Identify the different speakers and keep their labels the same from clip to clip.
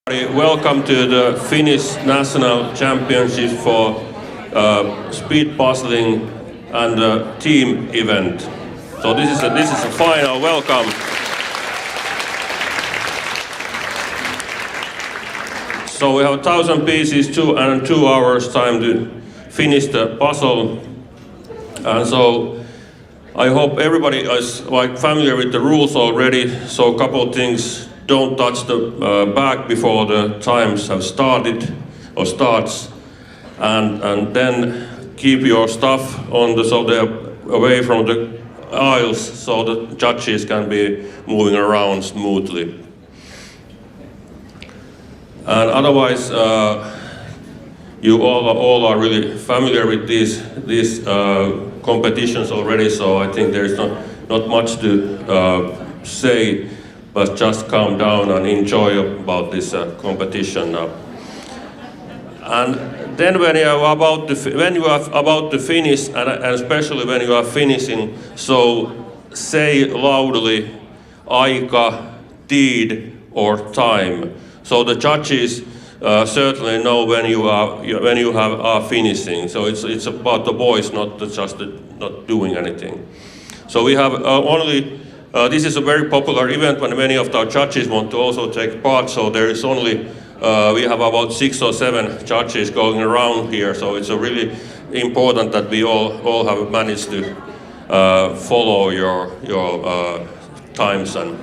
Speaker 1: Welcome to the Finnish National Championships for speed puzzling and team event. So this is a final. Welcome. So we have 1,000 pieces, 2 hours time to finish the puzzle, and so I hope everybody is familiar with the rules already. So a couple of things. Don't touch the bag before the times have started or starts, and then keep your stuff so they're away from the aisles so the judges can be moving around smoothly. And otherwise, you all are really familiar with these competitions already, so I think there's not much to say. But just calm down and enjoy about this competition now. And then when you are about to finish, and especially when you are finishing, so say loudly, aika, tid, or time. So the judges certainly know when you are finishing. So it's about the voice, not doing anything. So we have only. This is a very popular event when many of our judges want to also take part, so there is only, we have about 6 or 7 judges going around here, so it's really important that we all have managed to follow your times. And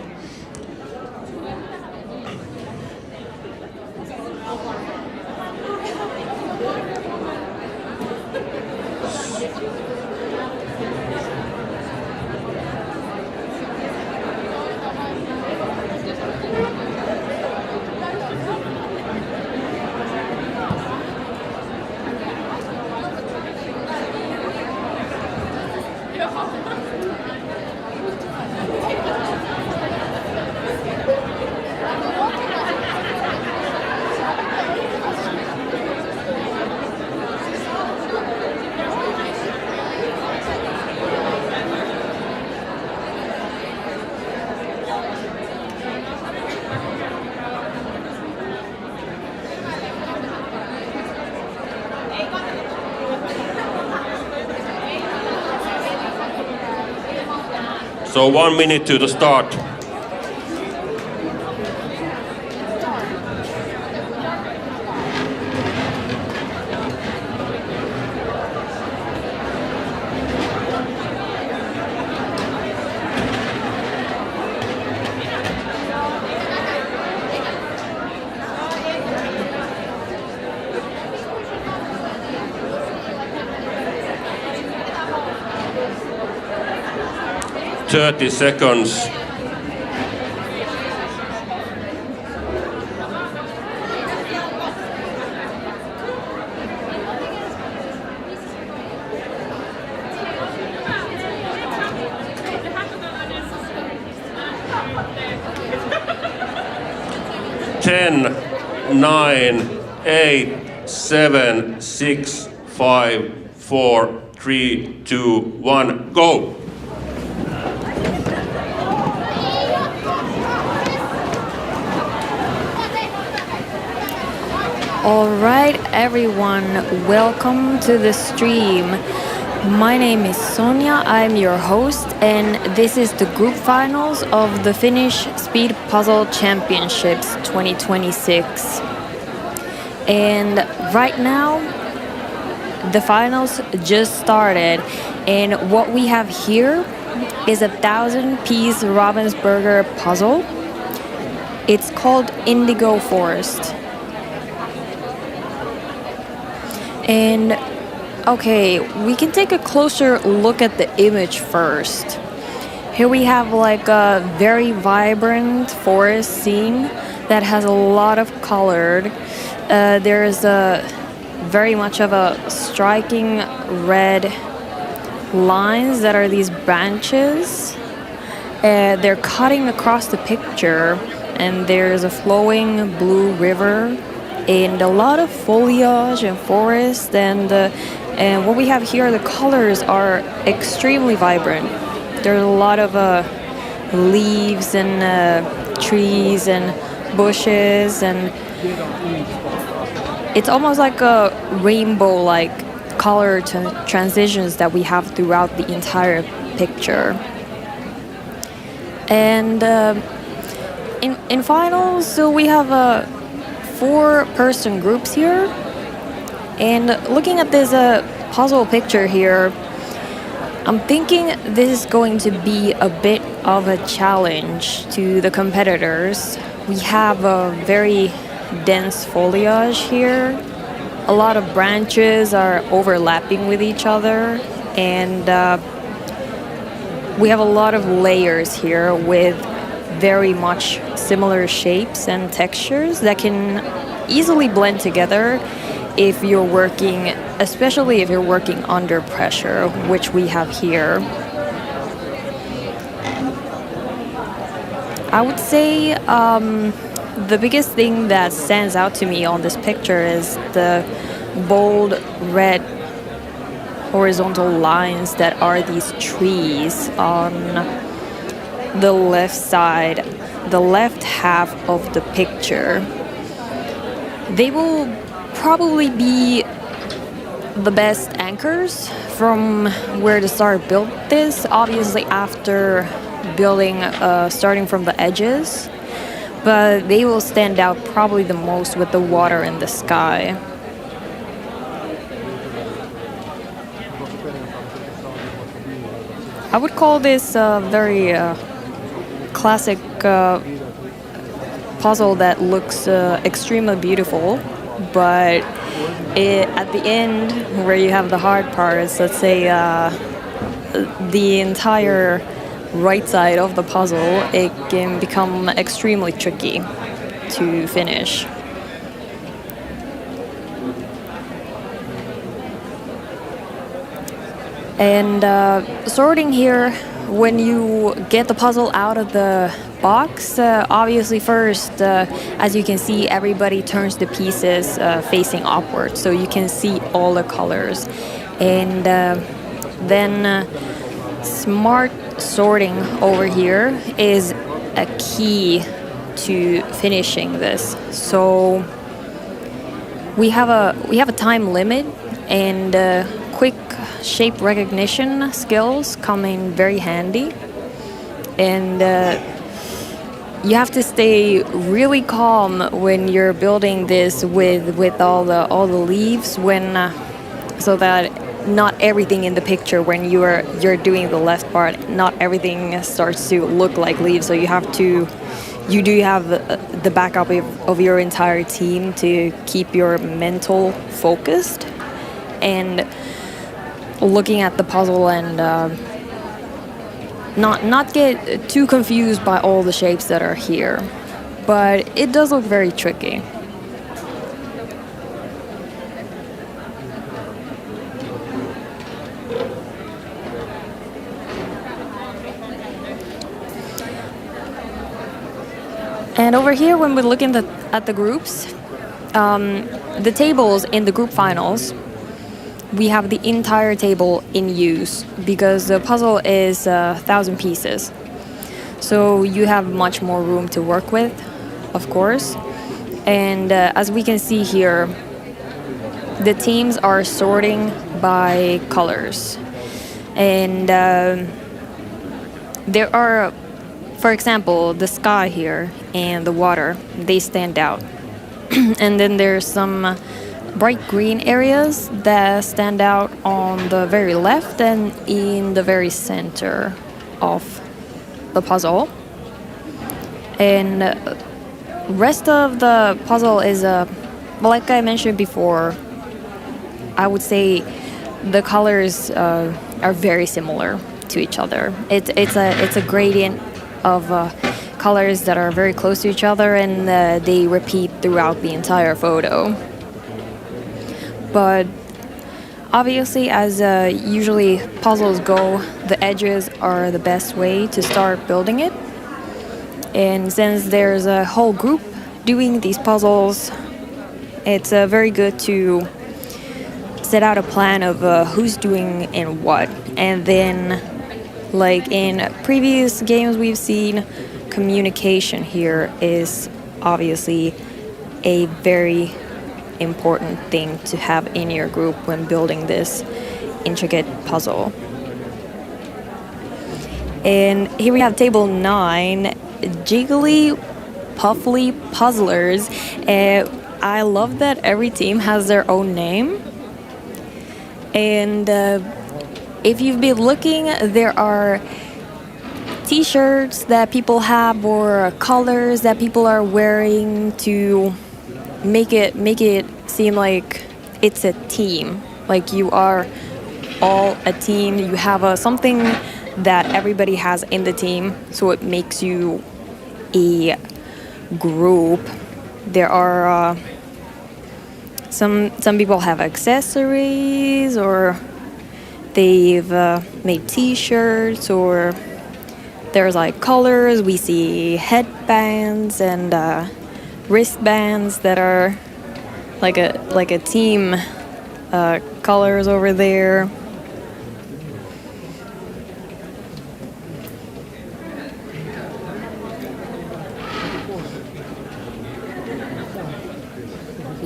Speaker 1: so 1 minute to the start. Thirty seconds. Ten, 9, 8, 7, 6, 5, 4, 3, 2, 1, go!
Speaker 2: All right, everyone, welcome to the stream. My name is Sonja, I'm your host, and this is the group finals of the Finnish Speed Puzzle Championships 2026. And right now, the finals just started, and what we have here is a 1,000-piece Ravensburger puzzle. It's called Indigo Forest. And okay, we can take a closer look at the image first. Here we have like a very vibrant forest scene that has a lot of color. There's very much of a striking red lines that are these branches. They're cutting across the picture, and there's a flowing blue river and a lot of foliage and forest, and what we have here, the colors are extremely vibrant. There's a lot of leaves and trees and bushes, and it's almost like a rainbow like color transitions that we have throughout the entire picture. And in finals, so we have 4-person groups here. And looking at this puzzle picture here, I'm thinking this is going to be a bit of a challenge to the competitors. We have a very dense foliage here. A lot of branches are overlapping with each other, and we have a lot of layers here with very much similar shapes and textures that can easily blend together if you're working, especially if you're working under pressure, which we have here. I would say the biggest thing that stands out to me on this picture is the bold red horizontal lines that are these trees on the left side, the left half of the picture. They will probably be the best anchors from where the star built this, obviously after building starting from the edges, but they will stand out probably the most with the water in the sky. I would call this a very classic puzzle that looks extremely beautiful, but at the end where you have the hard parts, let's say the entire right side of the puzzle, it can become extremely tricky to finish. And sorting here, when you get the puzzle out of the box, obviously first, as you can see, everybody turns the pieces facing upward, so you can see all the colors. And then smart sorting over here is a key to finishing this. So we have a time limit, and quick shape recognition skills come in very handy. And you have to stay really calm when you're building this with all the leaves, so that not everything in the picture, when you're doing the left part, not everything starts to look like leaves. So you do have the backup of your entire team to keep your mental focused and looking at the puzzle, and not get too confused by all the shapes that are here. But it does look very tricky. And over here, when we're looking at the groups, the tables in the group finals, we have the entire table in use because the puzzle is 1,000 pieces. So you have much more room to work with, of course. And as we can see here, the teams are sorting by colors. And there are, for example, the sky here and the water, they stand out. And then there's some bright green areas that stand out on the very left and in the very center of the puzzle. And rest of the puzzle is, like I mentioned before, I would say the colors are very similar to each other. It's a gradient of colors that are very close to each other, and they repeat throughout the entire photo. But obviously, as usually puzzles go, the edges are the best way to start building it. And since there's a whole group doing these puzzles, it's very good to set out a plan of who's doing and what. And then, like in previous games we've seen, communication here is obviously a very important thing to have in your group when building this intricate puzzle. And here we have table 9, Jiggly Puffly Puzzlers. I love that every team has their own name. And if you've been looking, there are t-shirts that people have or colors that people are wearing to make it seem like it's a team. Like you are all a team. You have something that everybody has in the team, so it makes you a group. There are some people have accessories, or they've made t-shirts, or there's like colors. We see headbands and wristbands that are like a team colors over there.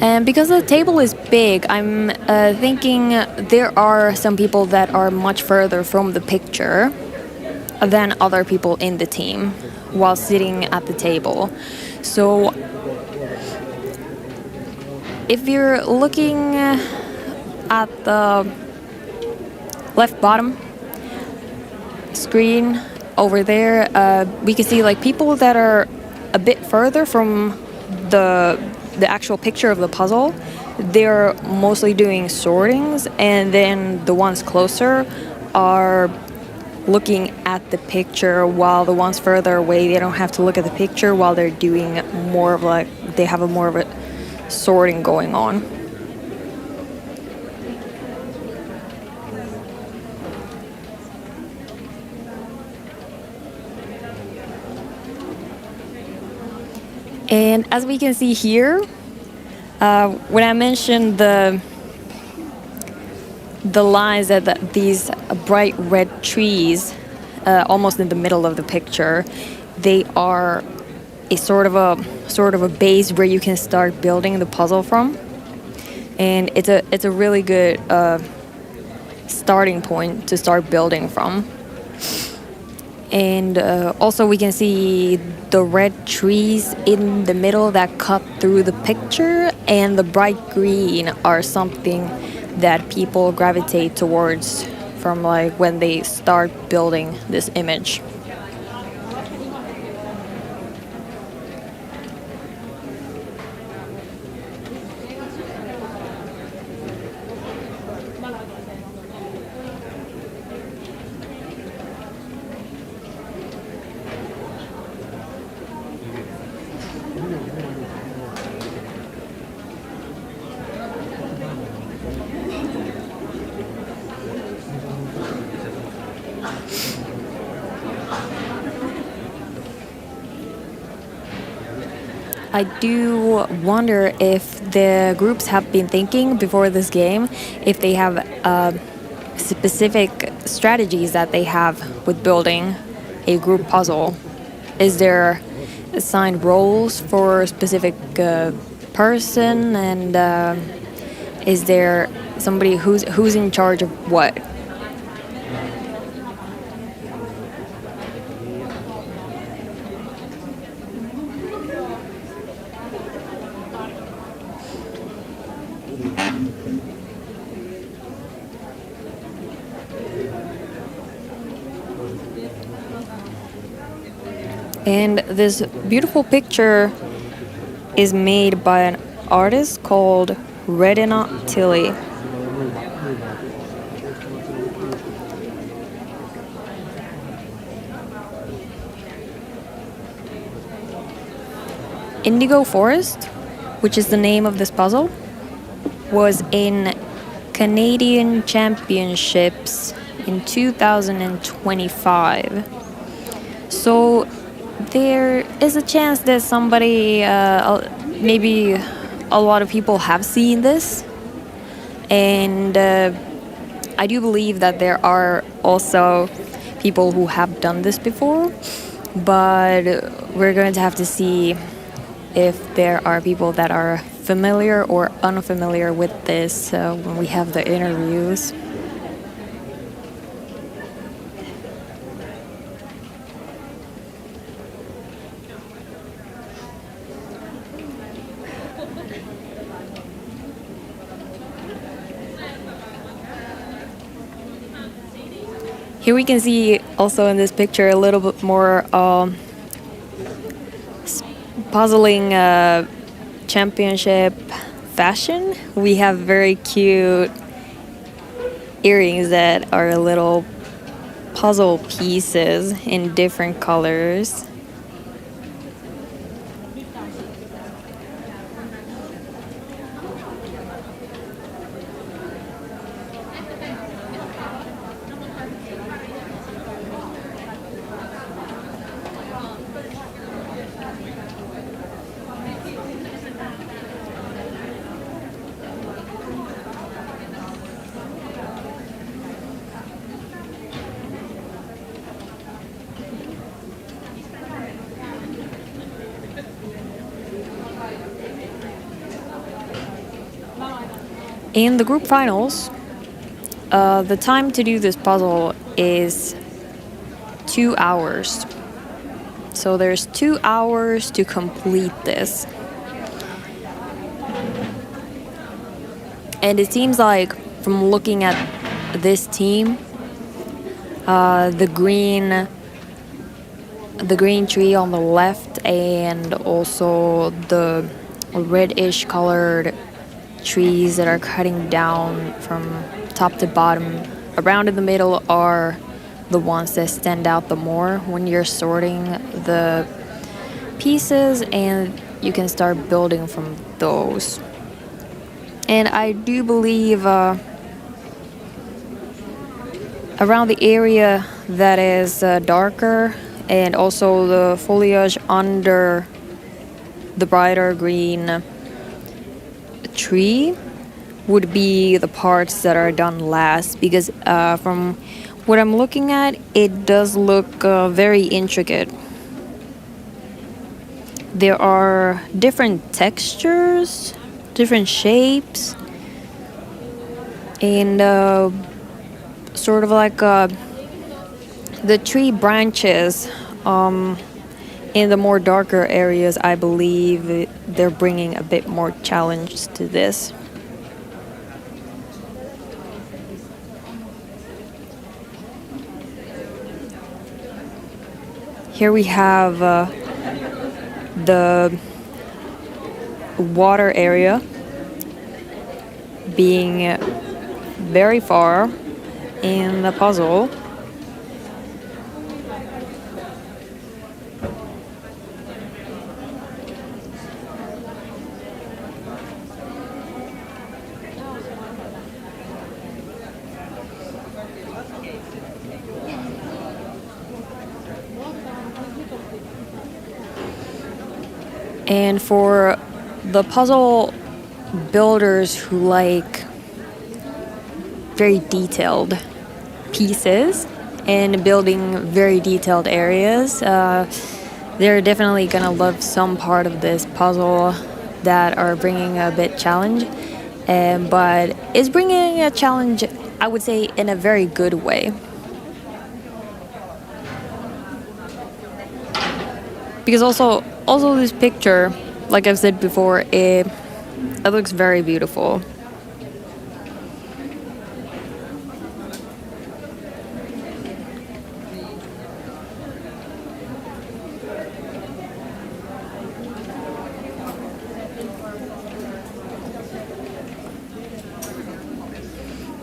Speaker 2: And because the table is big, I'm thinking there are some people that are much further from the picture than other people in the team while sitting at the table. So if you're looking at the left bottom screen over there, we can see like people that are a bit further from the actual picture of the puzzle. They're mostly doing sortings, and then the ones closer are looking at the picture, while the ones further away, they don't have to look at the picture while they're doing more of like, they have a more of a sorting going on. And as we can see here, when I mentioned the lines that these bright red trees, almost in the middle of the picture, they are a sort of a base where you can start building the puzzle from, and it's a really good starting point to start building from. And also we can see the red trees in the middle that cut through the picture, and the bright green are something that people gravitate towards from like when they start building this image. I do wonder if the groups have been thinking before this game, if they have specific strategies that they have with building a group puzzle. Is there assigned roles for a specific person, and is there somebody who's in charge of what? And this beautiful picture is made by an artist called Redina Tilly. Indigo Forest, which is the name of this puzzle, was in Canadian Championships in 2025. So there is a chance that somebody, maybe a lot of people have seen this, and I do believe that there are also people who have done this before, but we're going to have to see if there are people that are familiar or unfamiliar with this when we have the interviews. Here we can see also in this picture a little bit more puzzling championship fashion. We have very cute earrings that are little puzzle pieces in different colors. In the group finals, the time to do this puzzle is 2 hours. So there's 2 hours to complete this. And it seems like from looking at this team, the green tree on the left and also the reddish colored trees that are cutting down from top to bottom around in the middle are the ones that stand out the more when you're sorting the pieces, and you can start building from those. And I do believe around the area that is darker and also the foliage under the brighter green tree would be the parts that are done last, because from what I'm looking at, it does look very intricate. There are different textures, different shapes, and sort of like the tree branches in the more darker areas. I believe they're bringing a bit more challenge to this. Here we have the water area being very far in the puzzle. And for the puzzle builders who like very detailed pieces and building very detailed areas, they're definitely gonna love some part of this puzzle that are bringing a bit challenge, but it's bringing a challenge, I would say, in a very good way. Because also this picture, like I've said before, it looks very beautiful.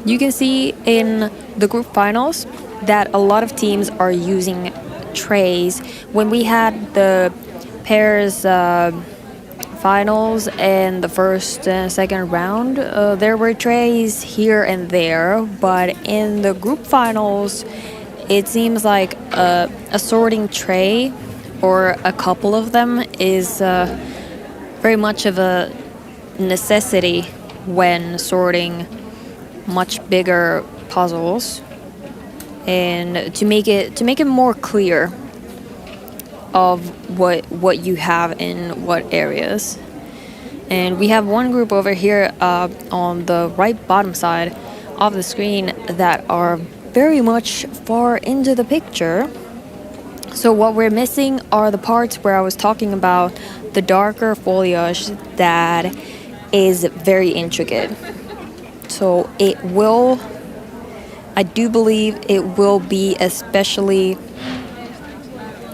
Speaker 2: You can see in the group finals that a lot of teams are using trays. When we had the pairs finals and the first and second round, there were trays here and there, but in the group finals it seems like a sorting tray or a couple of them is very much of a necessity when sorting much bigger puzzles, and to make it more clear. of what you have in what areas. And we have one group over here on the right bottom side of the screen that are very much far into the picture. So what we're missing are the parts where I was talking about the darker foliage that is very intricate. So I do believe it will be especially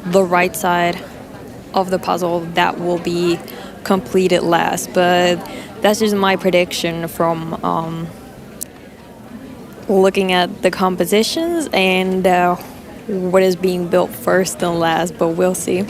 Speaker 2: the right side of the puzzle that will be completed last. But that's just my prediction from looking at the compositions and what is being built first and last, but we'll see.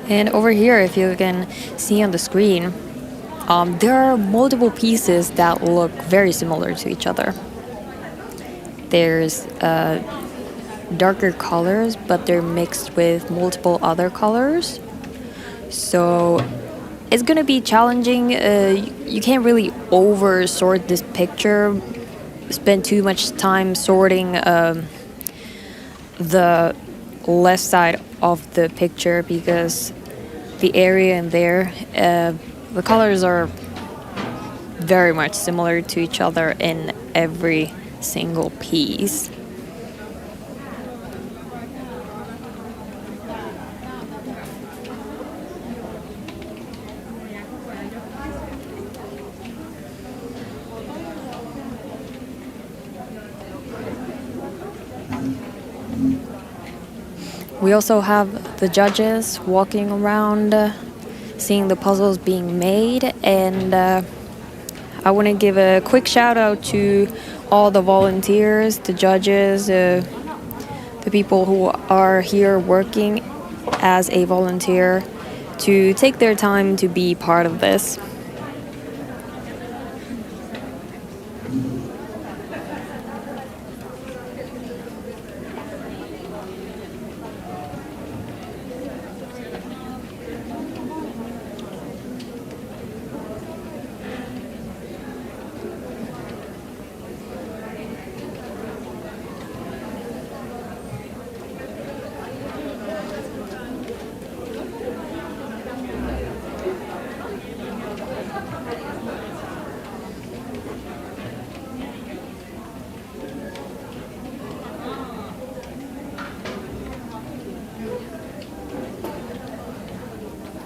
Speaker 2: And over here, if you can see on the screen, there are multiple pieces that look very similar to each other. There's darker colors, but they're mixed with multiple other colors. So it's going to be challenging. You can't really over-sort this picture, spend too much time sorting the left side of the picture, because the area in there, the colors are very much similar to each other in every single piece. We also have the judges walking around, seeing the puzzles being made, and I want to give a quick shout out to all the volunteers, the judges, the people who are here working as a volunteer to take their time to be part of this.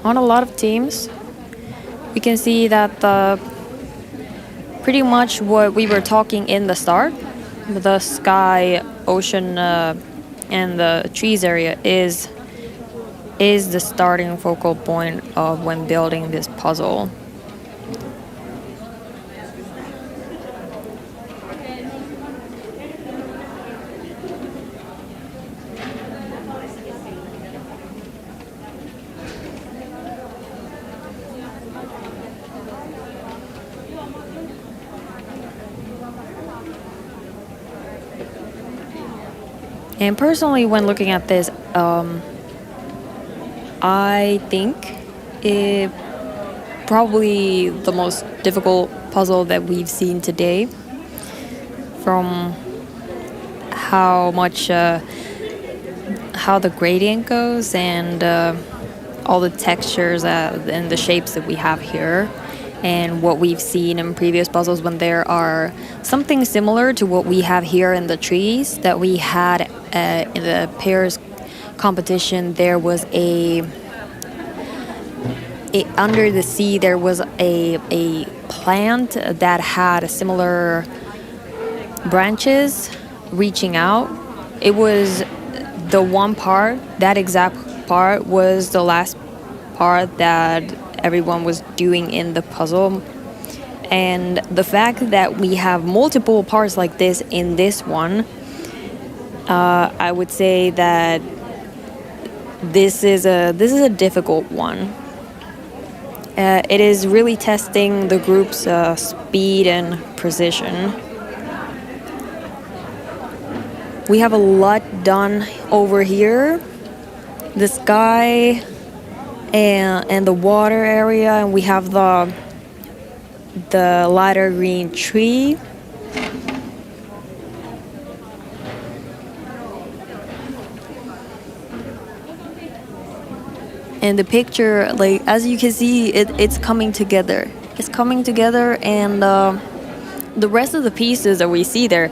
Speaker 2: On a lot of teams, we can see that pretty much what we were talking in the start, the sky, ocean, and the trees area is the starting focal point of when building this puzzle. And personally, when looking at this, I think it probably the most difficult puzzle that we've seen today, from how much how the gradient goes and all the textures and the shapes that we have here. and what we've seen in previous puzzles when there are something similar to what we have here in the trees that we had in the pairs competition. There was under the sea there was a plant that had similar branches reaching out. It was the one part, that exact part was the last part that everyone was doing in the puzzle. And the fact that we have multiple parts like this in this one, I would say that this is a difficult one. It is really testing the group's speed and precision. We have a lot done over here. The sky and the water area, and we have the lighter green tree. And the picture, like as you can see, it's coming together. It's coming together, and the rest of the pieces that we see there,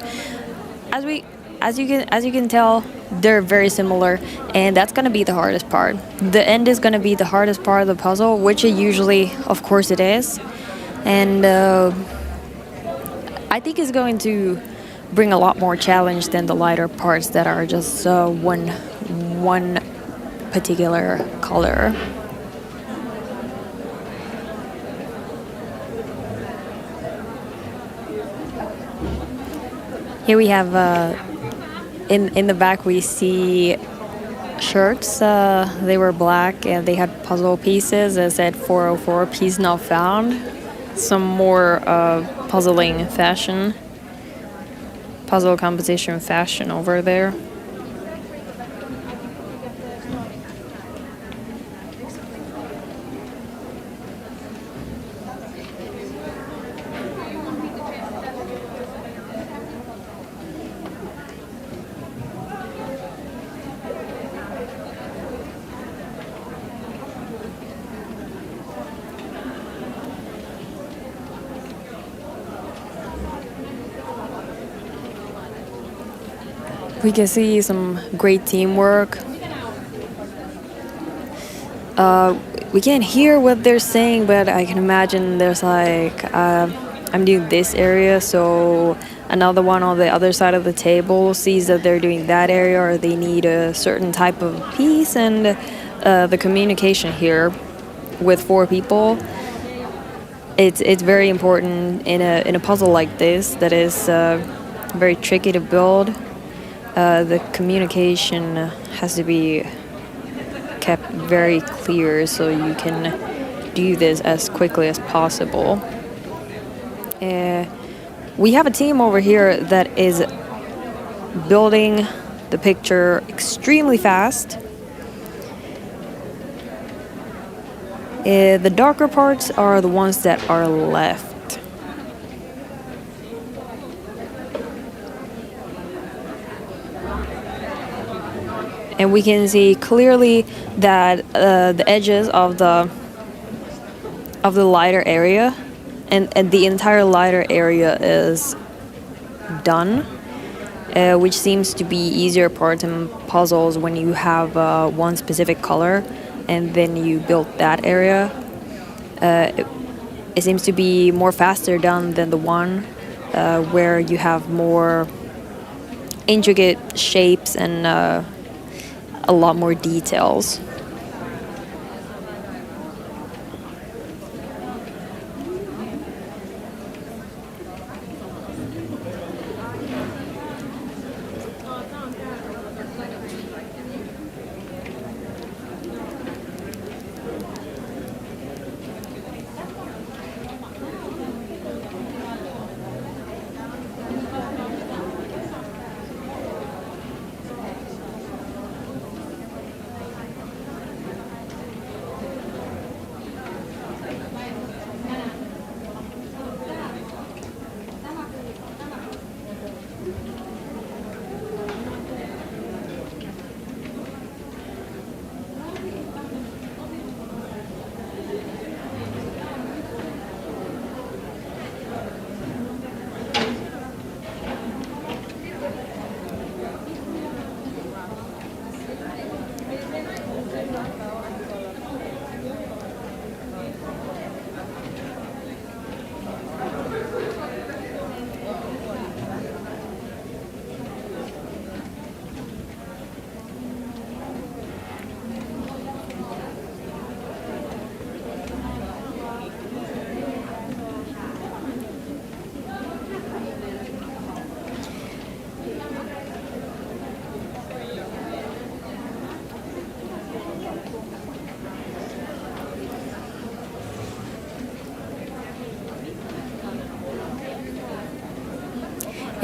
Speaker 2: as you can tell, they're very similar, and that's gonna be the hardest part. The end is gonna be the hardest part of the puzzle, which it usually, of course, it is, and I think it's going to bring a lot more challenge than the lighter parts that are just one particular color. Here we have in the back we see shirts. They were black and they had puzzle pieces. It said 404, piece not found. Some more puzzling fashion, puzzle competition fashion over there. We can see some great teamwork. We can't hear what they're saying, but I can imagine there's like, I'm doing this area, so another one on the other side of the table sees that they're doing that area, or they need a certain type of piece, and the communication here with 4 people, it's very important in a puzzle like this that is very tricky to build. The communication has to be kept very clear so you can do this as quickly as possible. We have a team over here that is building the picture extremely fast. The darker parts are the ones that are left. And we can see clearly that the edges of the lighter area and the entire lighter area is done, which seems to be easier part in puzzles when you have one specific color and then you build that area. It seems to be more faster done than the one where you have more intricate shapes and a lot more details.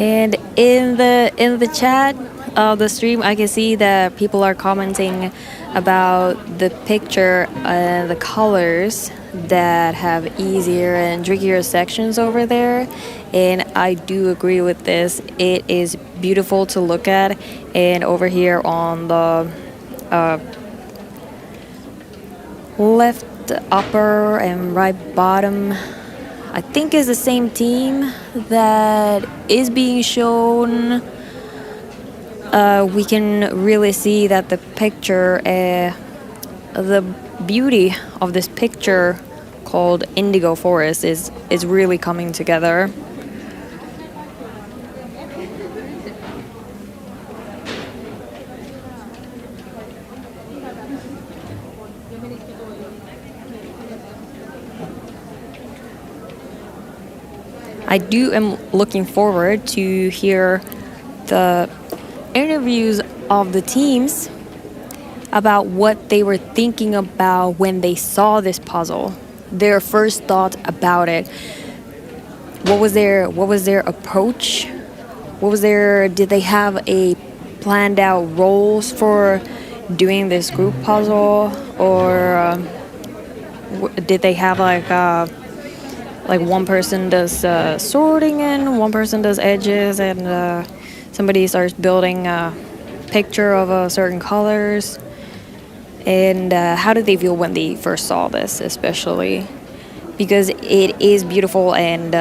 Speaker 2: And in the chat of the stream, I can see that people are commenting about the picture and the colors that have easier and trickier sections over there. And I do agree with this. It is beautiful to look at. And over here on the left upper and right bottom, I think is the same team that is being shown. We can really see that the picture, the beauty of this picture called Indigo Forest is really coming together. I am looking forward to hear the interviews of the teams about what they were thinking about when they saw this puzzle, their first thought about it. What was their approach? Did they have a planned out roles for doing this group puzzle, or did they have like one person does sorting and one person does edges, and somebody starts building a picture of certain colors? And how did they feel when they first saw this, especially because it is beautiful, and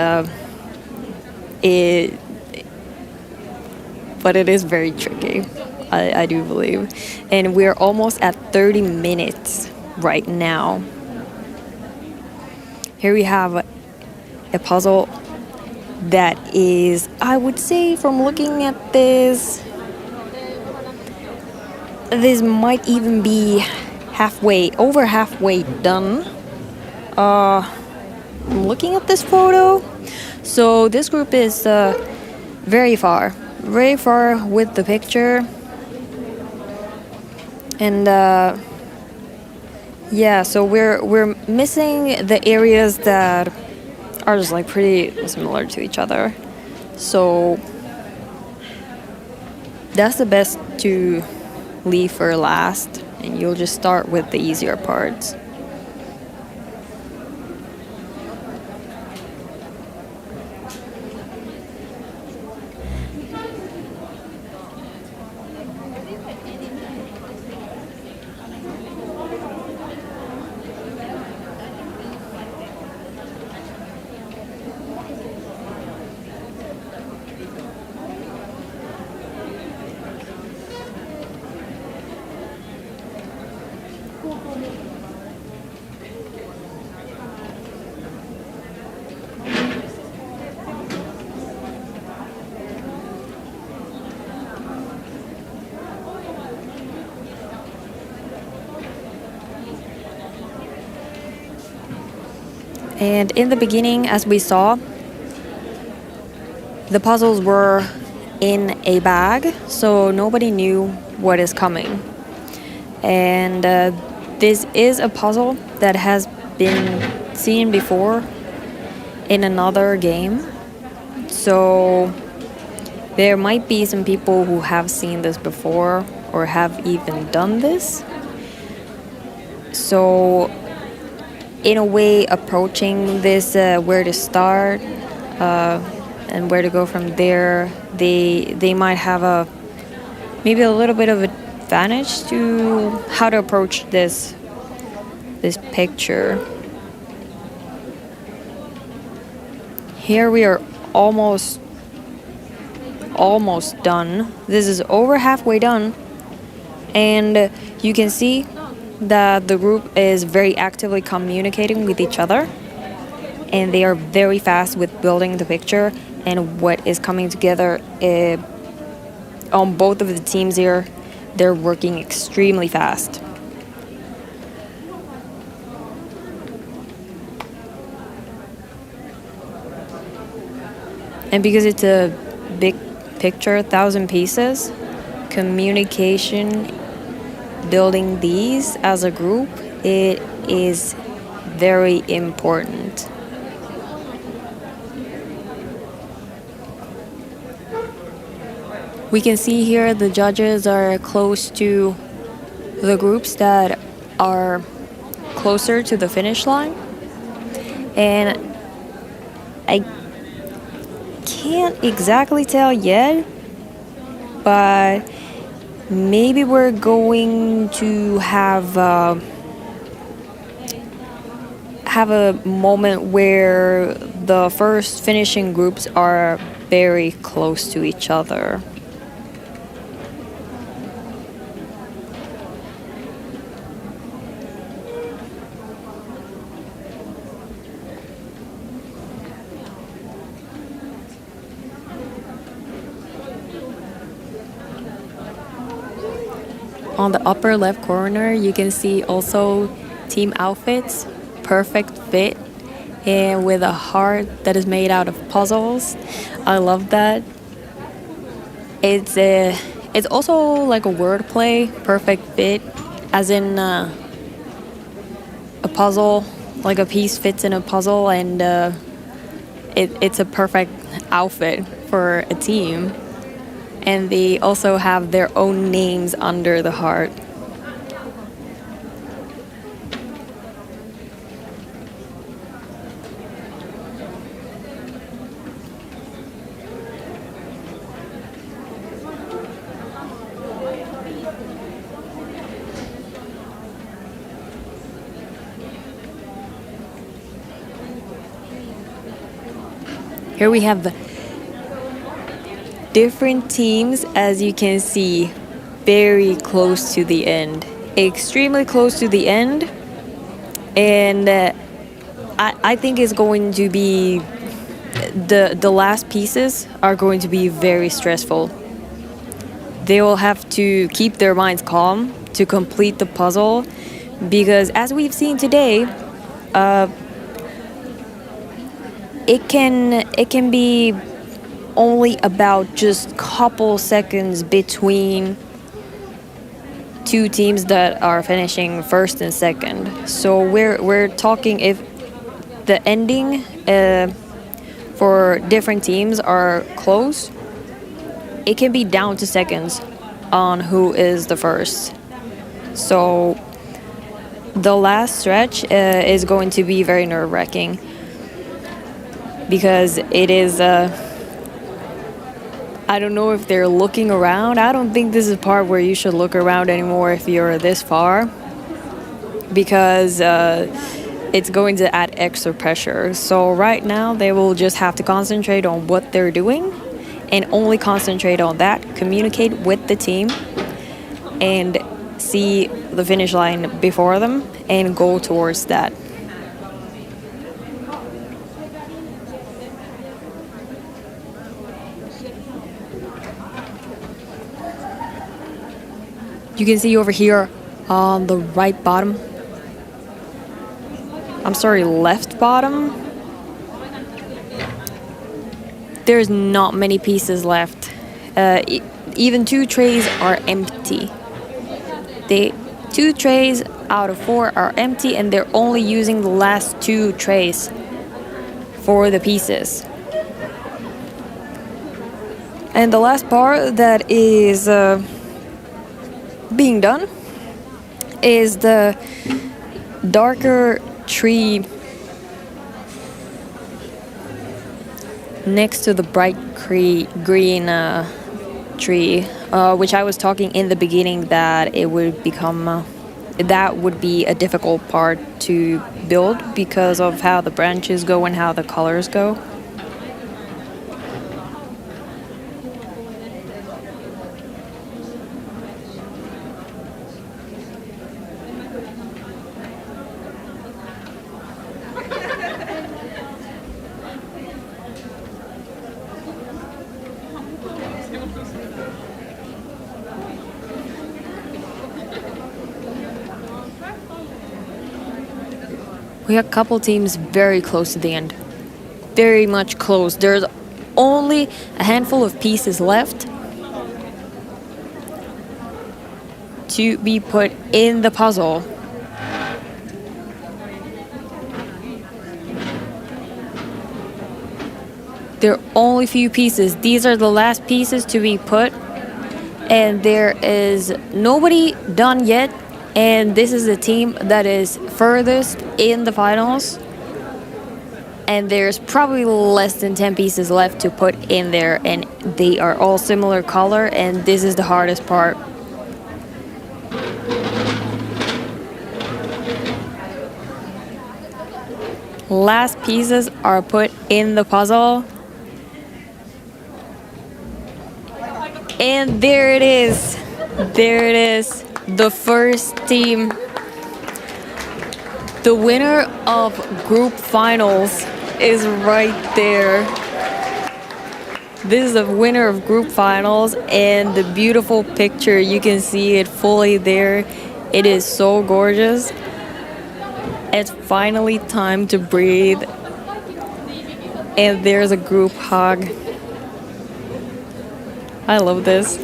Speaker 2: but it is very tricky, I do believe. And we're almost at 30 minutes right now. Here we have a puzzle that is, I would say, from looking at this might even be over halfway done. I'm looking at this photo. So this group is very far with the picture. And yeah, so we're missing the areas that are just like pretty similar to each other. So that's the best to leave for last, and you'll just start with the easier parts. And in the beginning, as we saw, the puzzles were in a bag, so nobody knew what is coming. And this is a puzzle that has been seen before in another game. So there might be some people who have seen this before or have even done this. So in a way, approaching this, where to start and where to go from there, they might have maybe a little bit of advantage to how to approach this picture. Here we are almost done. This is over halfway done, and you can see that the group is very actively communicating with each other, and they are very fast with building the picture. And what is coming together on both of the teams here, they're working extremely fast. And because it's a big picture, 1,000 pieces, communication, building these as a group, it is very important. We can see here the judges are close to the groups that are closer to the finish line. And I can't exactly tell yet, but maybe we're going to have a moment where the first finishing groups are very close to each other. On the upper left corner, you can see also team outfits, perfect fit, and with a heart that is made out of puzzles. I love that. It's also like a wordplay, perfect fit, as in a puzzle, like a piece fits in a puzzle, and it's a perfect outfit for a team. And they also have their own names under the heart. Here we have the different teams, as you can see, very close to the end, extremely close to the end. And I think it's going to be the last pieces are going to be very stressful. They will have to keep their minds calm to complete the puzzle, because as we've seen today, it can be only about just couple seconds between two teams that are finishing first and second. So we're talking, if the ending for different teams are close, it can be down to seconds on who is the first. So the last stretch is going to be very nerve-wracking, because it is I don't know if they're looking around. I don't think this is a part where you should look around anymore if you're this far, because it's going to add extra pressure. So right now they will just have to concentrate on what they're doing and only concentrate on that, communicate with the team, and see the finish line before them and go towards that. You can see over here on the right bottom, I'm sorry, left bottom, there's not many pieces left. Even 2 trays are empty. 2 trays out of 4 are empty, and they're only using the last 2 trays for the pieces. And the last part that is being done is the darker tree next to the bright green tree, which I was talking in the beginning that it would become that would be a difficult part to build because of how the branches go and how the colors go. We have a couple teams very close to the end. Very much close. There's only a handful of pieces left to be put in the puzzle. There are only few pieces. These are the last pieces to be put and there is nobody done yet, and this is the team that is furthest in the finals, and there's probably less than 10 pieces left to put in there, and they are all similar color, and this is the hardest part. Last pieces are put in the puzzle. And there it is. There it is. The first team. The winner of group finals is right there. This is the winner of group finals, and the beautiful picture, you can see it fully there. It is so gorgeous. It's finally time to breathe. And there's a group hug. I love this.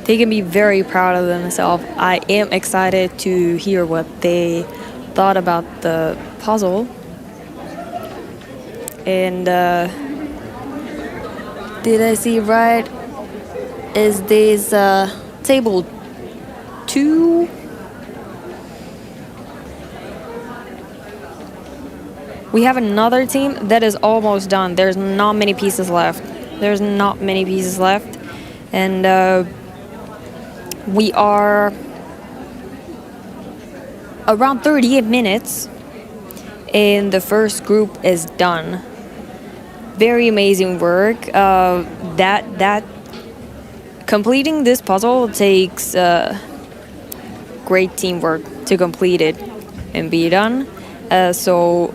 Speaker 2: They can be very proud of themselves. I am excited to hear what they thought about the puzzle. And did I see right? Is this table 2? We have another team that is almost done. There's not many pieces left. And we are around 38 minutes, and the first group is done. Very amazing work. That completing this puzzle takes great teamwork to complete it and be done. So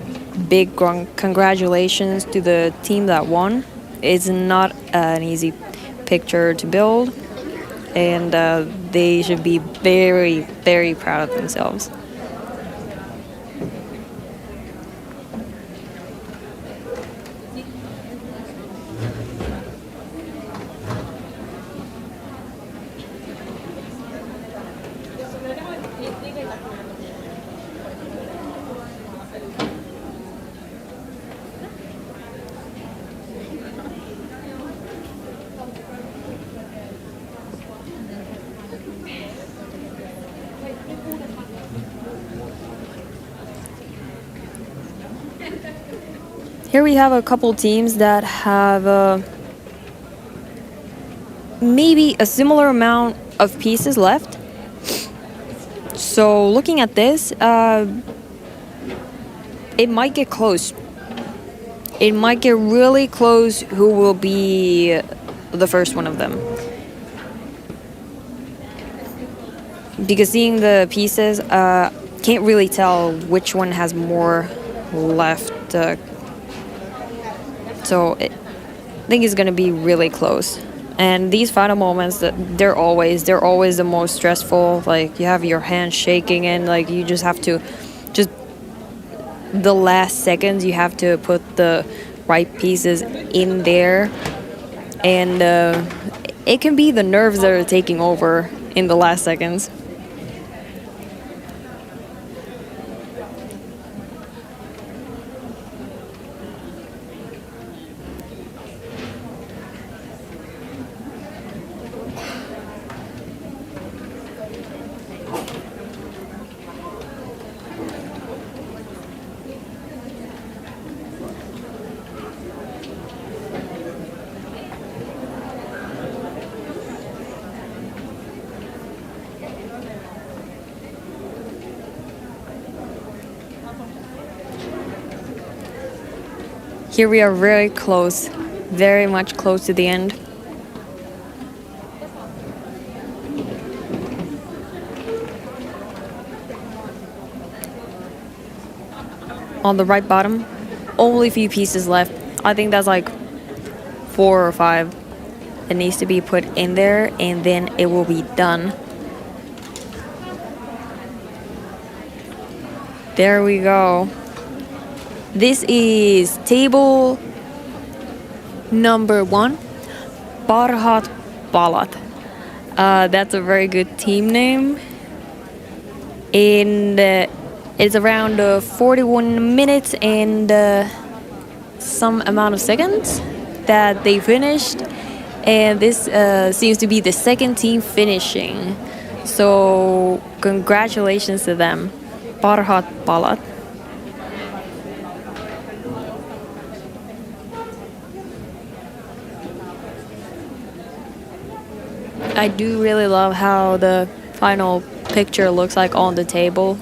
Speaker 2: big congratulations to the team that won. It's not an easy picture to build, and they should be very, very proud of themselves. Here we have a couple teams that have maybe a similar amount of pieces left. So looking at this, it might get close. It might get really close who will be the first one of them. Because seeing the pieces, can't really tell which one has more left. So I think it's gonna be really close. And these final moments, they're always the most stressful. Like, you have your hands shaking, and like you just have to, just the last seconds, you have to put the right pieces in there. And it can be the nerves that are taking over in the last seconds. Here we are very close, very much close to the end. On the right bottom, only a few pieces left. I think that's like 4 or 5 that needs to be put in there, and then it will be done. There we go. This is table number 1, Parhaat Palat. That's a very good team name. And It's around 41 minutes and some amount of seconds that they finished. And this seems to be the second team finishing. So congratulations to them. Parhaat palat. I do really love how the final picture looks like on the table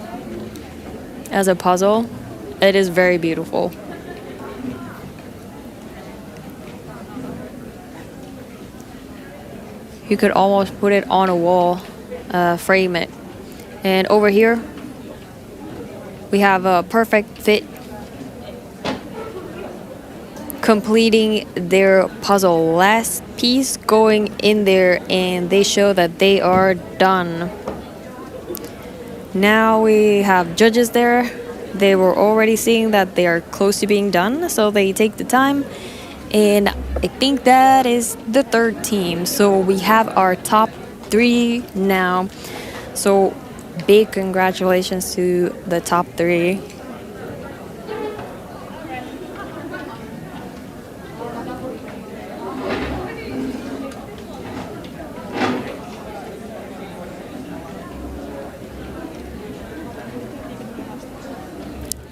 Speaker 2: as a puzzle. It is very beautiful. You could almost put it on a wall, frame it. And over here, we have a perfect fit completing their puzzle. Last piece going in there, and they show that they are done. Now we have judges there. They were already seeing that they are close to being done, so they take the time. And I think that is the third team. So we have our top 3 now. So big congratulations to the top 3.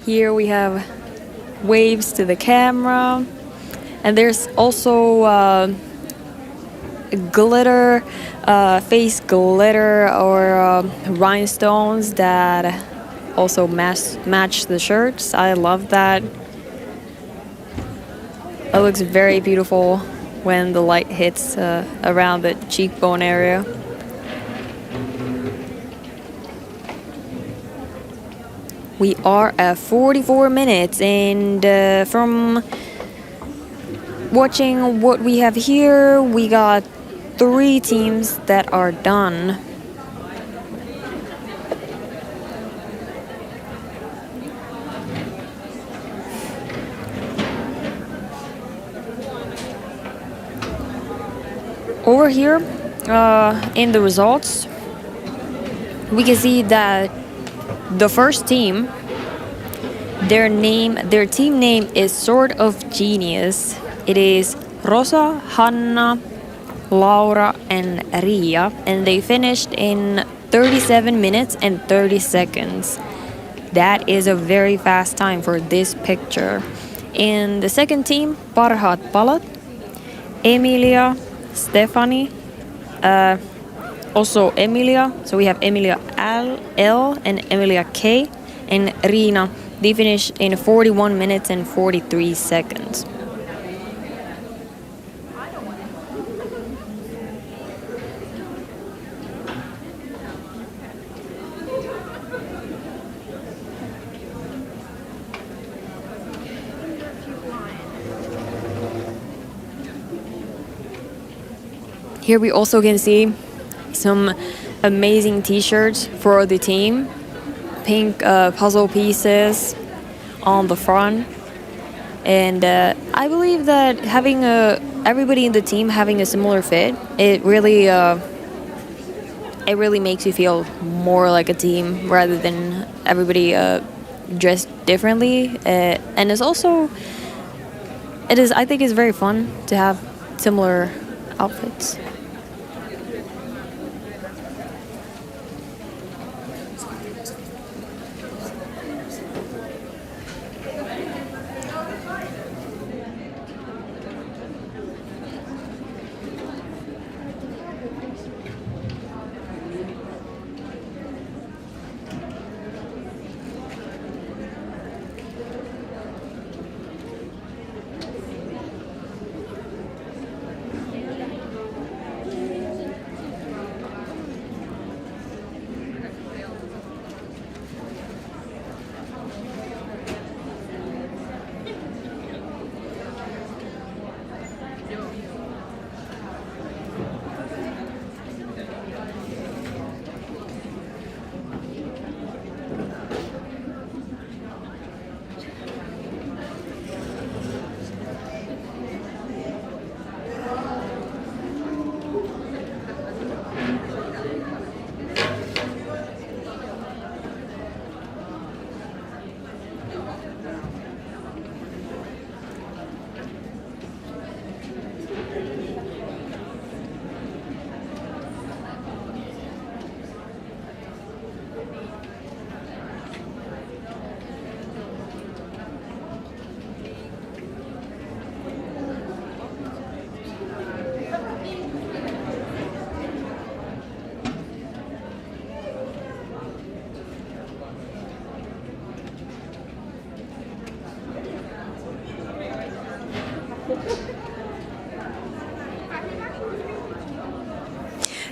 Speaker 2: Here we have waves to the camera, and there's also glitter, face glitter or rhinestones that also match the shirts. I love that. It looks very beautiful when the light hits around the cheekbone area. We are at 44 minutes, and from watching what we have here, we got 3 teams that are done. Over here, in the results, we can see that the first team, their team name is Sword of Genius. It is Rosa, Hanna, Laura, and Ria, and they finished in 37 minutes and 30 seconds. That is a very fast time for this picture. In the second team, Parhaat palat, Emilia, Stephanie, also Emilia, so we have Emilia L and Emilia K, and Riina. They finished in 41 minutes and 43 seconds. Here we also can see some amazing t-shirts for the team. Pink puzzle pieces on the front. And I believe that having everybody in the team having a similar fit, it really makes you feel more like a team rather than everybody dressed differently. And it's also, I think it's very fun to have similar outfits.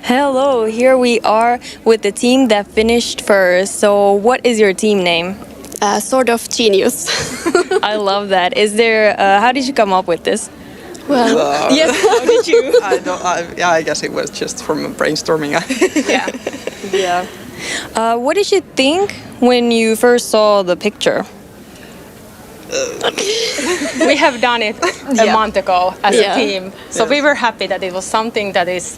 Speaker 2: Hello, here we are with the team that finished first. So, what is your team name?
Speaker 3: Sort of genius.
Speaker 2: I love that. Is there? How did you come up with this?
Speaker 3: Well,
Speaker 2: Yes. How did you?
Speaker 4: I guess it was just from brainstorming.
Speaker 2: Yeah. Yeah. What did you think when you first saw the picture?
Speaker 5: We have done it a month ago as
Speaker 3: Yeah.
Speaker 5: a team, so we were happy that it was something that is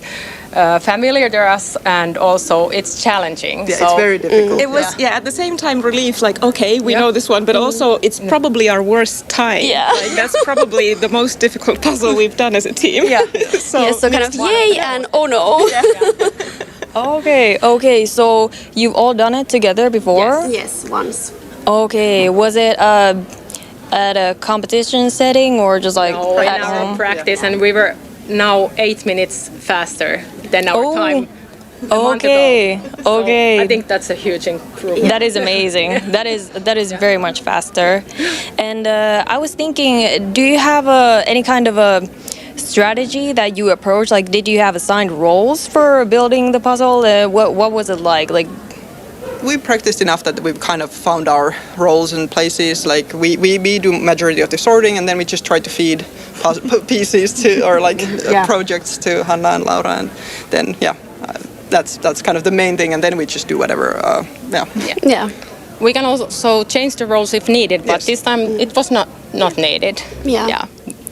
Speaker 5: familiar to us, and also it's challenging.
Speaker 4: Yeah,
Speaker 5: so
Speaker 4: it's very difficult.
Speaker 6: It was, at the same time relief, like, okay, we know this one, but also it's probably our worst time.
Speaker 3: Yeah.
Speaker 6: Like, that's probably the most difficult puzzle we've done as a team.
Speaker 5: Yeah.
Speaker 3: so kind of yay and oh no.
Speaker 2: Okay. So you've all done it together before?
Speaker 3: Yes, once.
Speaker 2: Okay. Was it at a competition setting or just like
Speaker 5: No, in
Speaker 2: at
Speaker 5: our
Speaker 2: home?
Speaker 5: practice, and we were now 8 minutes faster than our
Speaker 2: Oh,
Speaker 5: time. a month ago.
Speaker 2: Okay.
Speaker 5: So
Speaker 2: Okay.
Speaker 5: I think that's a huge improvement.
Speaker 2: That is amazing. That is very much faster. And I was thinking, do you have any kind of a strategy that you approach? Like, did you have assigned roles for building the puzzle? What was it like? Like,
Speaker 4: We practiced enough that we've kind of found our roles and places. Like we do majority of the sorting, and then we just try to feed pieces to or like projects to Hanna and Laura, and then that's kind of the main thing. And then we just do whatever.
Speaker 3: Yeah.
Speaker 5: We can also change the roles if needed, but
Speaker 4: Yes.
Speaker 5: this time it was not needed.
Speaker 3: Yeah.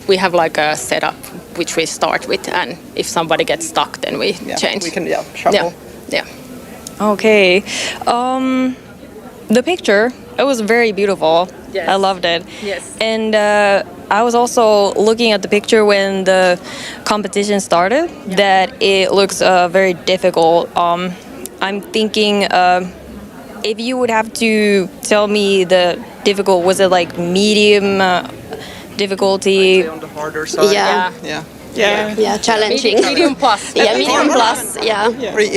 Speaker 5: We have like a setup which we start with, and if somebody gets stuck, then we change.
Speaker 4: We can shuffle.
Speaker 5: Yeah.
Speaker 2: okay. The picture, it was very beautiful.
Speaker 5: Yes.
Speaker 2: I loved it.
Speaker 5: Yes.
Speaker 2: And I was also looking at the picture when the competition started, that it looks very difficult. I'm thinking if you would have to tell me the difficult, was it like medium difficulty?
Speaker 4: On the harder side.
Speaker 3: Yeah.
Speaker 4: Yeah.
Speaker 3: Challenging.
Speaker 5: Medium plus.
Speaker 3: Yeah, medium plus. Yeah.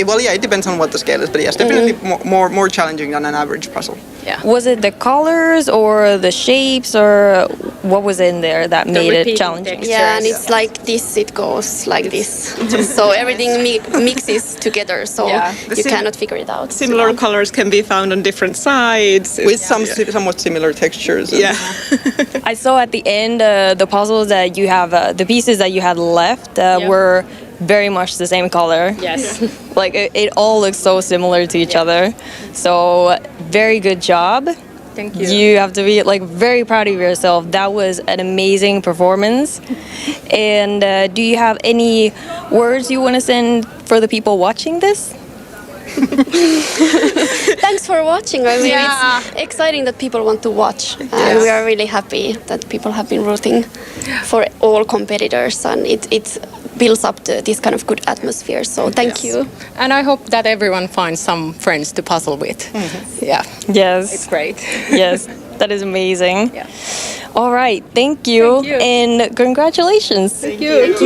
Speaker 4: Well, it depends on what the scale is, but yes, definitely more challenging than an average puzzle.
Speaker 5: Yeah.
Speaker 2: Was it the colors or the shapes or what was in there that made it
Speaker 5: repeating
Speaker 2: challenging?
Speaker 5: text.
Speaker 3: Yeah, and it's like this, it goes like this. So everything mixes together, so
Speaker 5: Yeah.
Speaker 3: you cannot figure it out.
Speaker 6: Similar colors can be found on different sides.
Speaker 4: With somewhat similar textures. And
Speaker 6: Yeah.
Speaker 2: I saw at the end the puzzles that you have, the pieces that you had left were very much the same color.
Speaker 5: Yes.
Speaker 2: Like it all looks so similar to each other. So very good job.
Speaker 5: Thank you.
Speaker 2: You have to be like very proud of yourself. That was an amazing performance. And do you have any words you want to send for the people watching this?
Speaker 3: Thanks for watching. I mean,
Speaker 5: Yeah.
Speaker 3: it's exciting that people want to watch, and we are really happy that people have been rooting for all competitors, and it builds up this kind of good atmosphere. So thank you.
Speaker 5: And I hope that everyone finds some friends to puzzle with. Yeah.
Speaker 2: Yes.
Speaker 5: It's great.
Speaker 2: Yes. That is amazing.
Speaker 5: Yeah.
Speaker 2: All right. Thank you.
Speaker 5: Thank you.
Speaker 2: And congratulations.
Speaker 5: Thank you.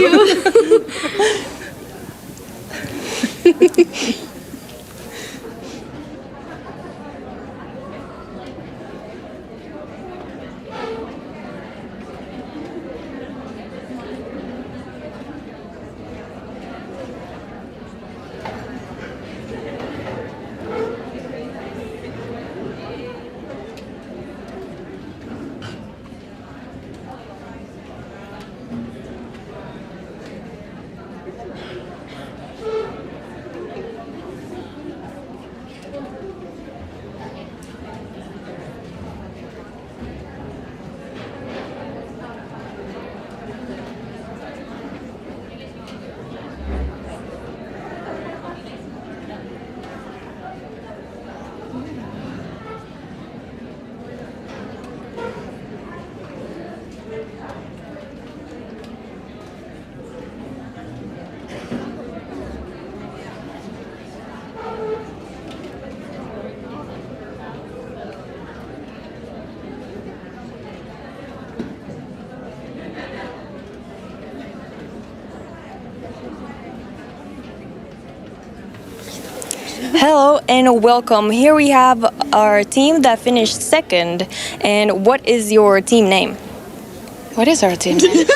Speaker 2: Hello and welcome. Here we have our team that finished second. And what is your team name?
Speaker 7: What is our team name?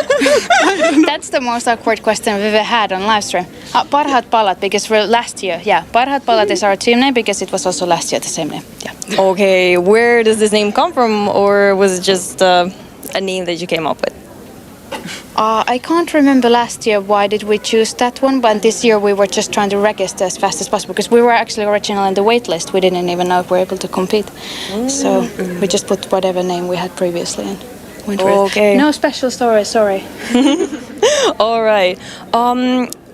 Speaker 7: That's the most awkward question we've ever had on live stream. Parhaat palat, because we're last year. Yeah, Parhaat palat is our team name because it was also last year the same name. Yeah.
Speaker 2: Okay, where does this name come from, or was it just a name that you came up with?
Speaker 7: I can't remember last year why did we choose that one, but this year we were just trying to register as fast as possible because we were actually originally on the wait list. We didn't even know if we were able to compete. So we just put whatever name we had previously and went for it.
Speaker 2: Okay.
Speaker 7: No special story, sorry.
Speaker 2: All right.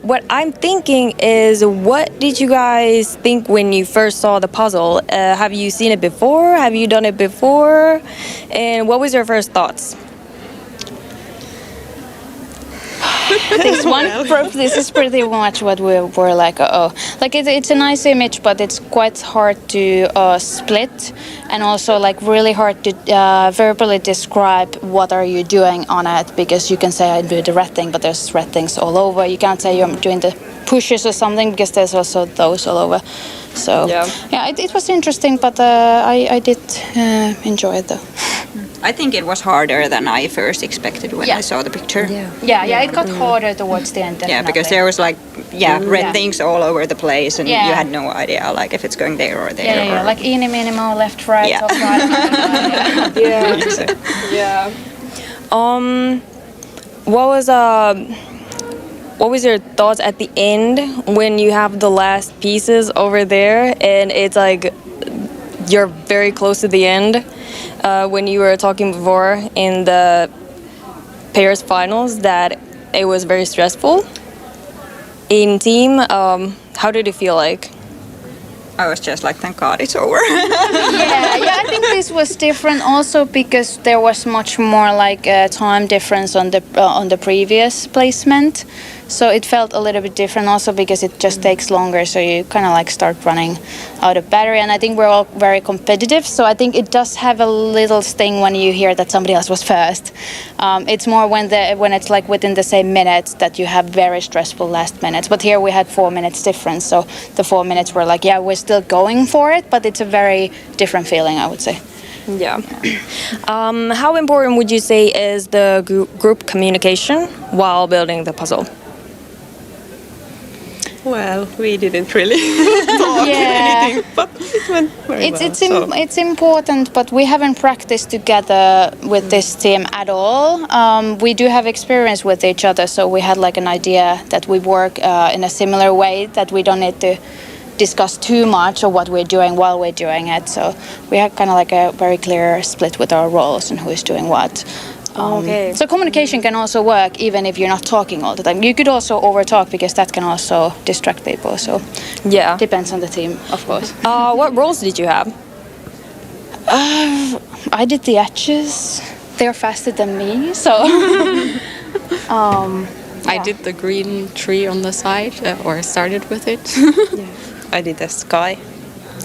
Speaker 2: What I'm thinking is, what did you guys think when you first saw the puzzle? Have you seen it before? Have you done it before? And what was your first thoughts?
Speaker 7: This is pretty much what we were like. Like it's a nice image, but it's quite hard to split, and also like really hard to verbally describe what are you doing on it, because you can say I do the red thing, but there's red things all over. You can't say you're doing the pushes or something because there's also those all over. So yeah, it was interesting, but I did enjoy it though.
Speaker 8: I think it was harder than I first expected when I saw the picture.
Speaker 7: Yeah, it got harder towards the end.
Speaker 8: Yeah, because there was like red things all over the place, and you had no idea like if it's going there or there.
Speaker 7: Yeah, like eeny, meeny, mo, left, right, top, right.
Speaker 2: Yeah. What was your thoughts at the end when you have the last pieces over there and it's like you're very close to the end? When you were talking before in the pairs finals that it was very stressful in team, how did it feel like?
Speaker 8: I was just like, thank God it's over.
Speaker 7: I think this was different also because there was much more like time difference on the previous placement. So it felt a little bit different also because it just takes longer, so you kind of like start running out of battery. And I think we're all very competitive, so I think it does have a little sting when you hear that somebody else was first. It's more when it's like within the same minutes that you have very stressful last minutes. But here we had 4 minutes difference, so the 4 minutes were like, yeah, we're still going for it, but it's a very different feeling, I would say.
Speaker 2: Yeah. How important would you say is the group communication while building the puzzle?
Speaker 6: Well, we didn't really talk anything, but it went very well.
Speaker 7: It's important, but we haven't practiced together with this team at all. We do have experience with each other, so we had like an idea that we work in a similar way, that we don't need to discuss too much of what we're doing while we're doing it. So we have kind of like a very clear split with our roles and who is doing what. So communication can also work even if you're not talking all the time. You could also overtalk because that can also distract people. So
Speaker 2: yeah,
Speaker 7: depends on the team, of course.
Speaker 2: What roles did you have?
Speaker 7: I did the edges. They're faster than me, so.
Speaker 9: I did the green tree on the side, or started with it.
Speaker 6: I did the sky.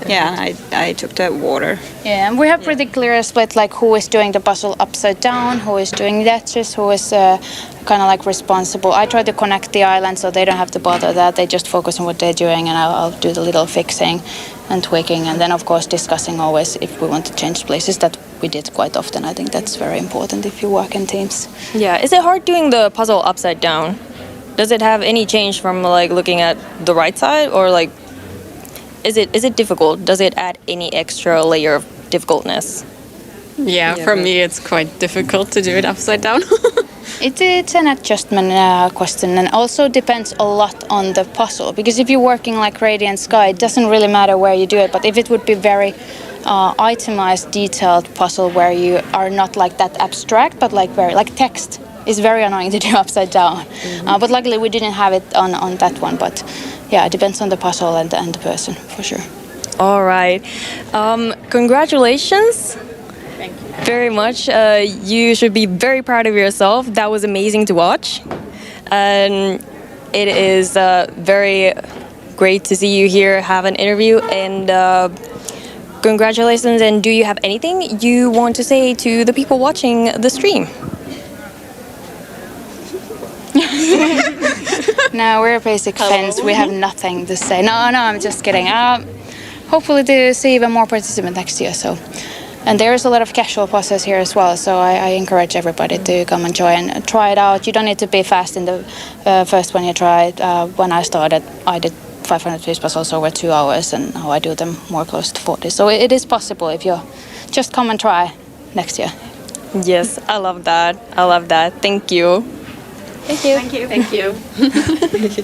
Speaker 8: Yeah, I took the water.
Speaker 7: Yeah, and we have pretty clear split, like who is doing the puzzle upside down, who is doing the edges, who is kind of like responsible. I try to connect the island so they don't have to bother that. They just focus on what they're doing, and I'll do the little fixing and tweaking, and then of course discussing always if we want to change places. That we did quite often. I think that's very important if you work in teams.
Speaker 2: Yeah, is it hard doing the puzzle upside down? Does it have any change from like looking at the right side, or like is it difficult? Does it add any extra layer of difficultness?
Speaker 9: Yeah, for me it's quite difficult to do it upside down.
Speaker 7: It's an adjustment question, and also depends a lot on the puzzle, because if you're working like Radiant Sky, it doesn't really matter where you do it. But if it would be very itemized, detailed puzzle where you are not like that abstract, but like very like text, is very annoying to do upside down. But luckily we didn't have it on that one. But yeah, it depends on the puzzle and the person for sure.
Speaker 2: All right, congratulations.
Speaker 7: Thank you
Speaker 2: very much. You should be very proud of yourself. That was amazing to watch, and it is very great to see you here have an interview, and congratulations. And do you have anything you want to say to the people watching the stream?
Speaker 7: No, we're basic fans. We have nothing to say. No, I'm just kidding. Hopefully to see even more participants next year. So And there is a lot of casual buses here as well, so I encourage everybody to come and join and try it out. You don't need to be fast in the first when you try it. When I started, I did 500 fish puzzles over 2 hours, and now I do them more close to 40. So it is possible if you just come and try next year.
Speaker 2: Yes, I love that. I love that. Thank you.
Speaker 7: Thank you.
Speaker 8: Thank you.
Speaker 9: Thank you.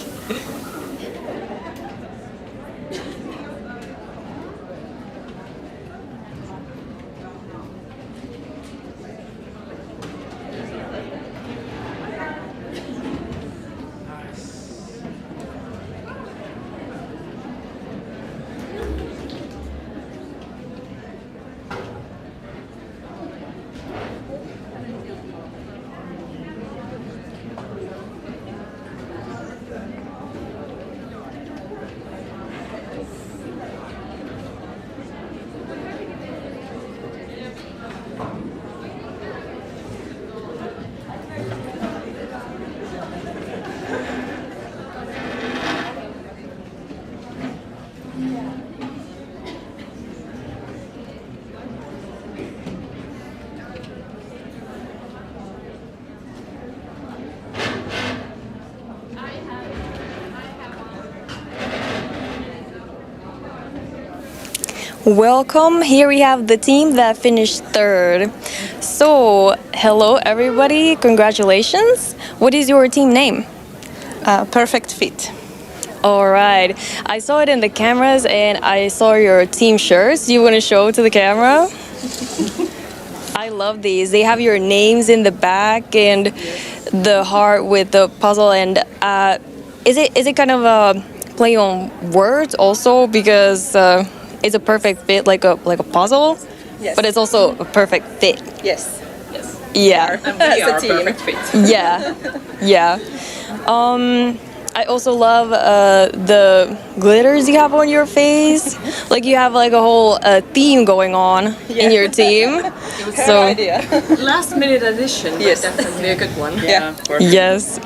Speaker 2: Welcome. Here we have the team that finished third. So, hello everybody. Congratulations. What is your team name?
Speaker 6: Perfect fit.
Speaker 2: All right. I saw it in the cameras and I saw your team shirts. You want to show to the camera? I love these. They have your names in the back and the heart with the puzzle. And is it kind of a play on words also, because it's a perfect fit like a puzzle,
Speaker 6: Yes.
Speaker 2: but it's also a perfect fit.
Speaker 6: Yes.
Speaker 2: Yeah.
Speaker 6: We are a team. Perfect fit.
Speaker 2: Yeah. Yeah. I also love the glitters you have on your face. Like you have like a whole theme going on in your team. So
Speaker 6: idea.
Speaker 9: Last minute addition, but
Speaker 6: Yes.
Speaker 9: definitely a good one.
Speaker 6: Yeah.
Speaker 2: yes.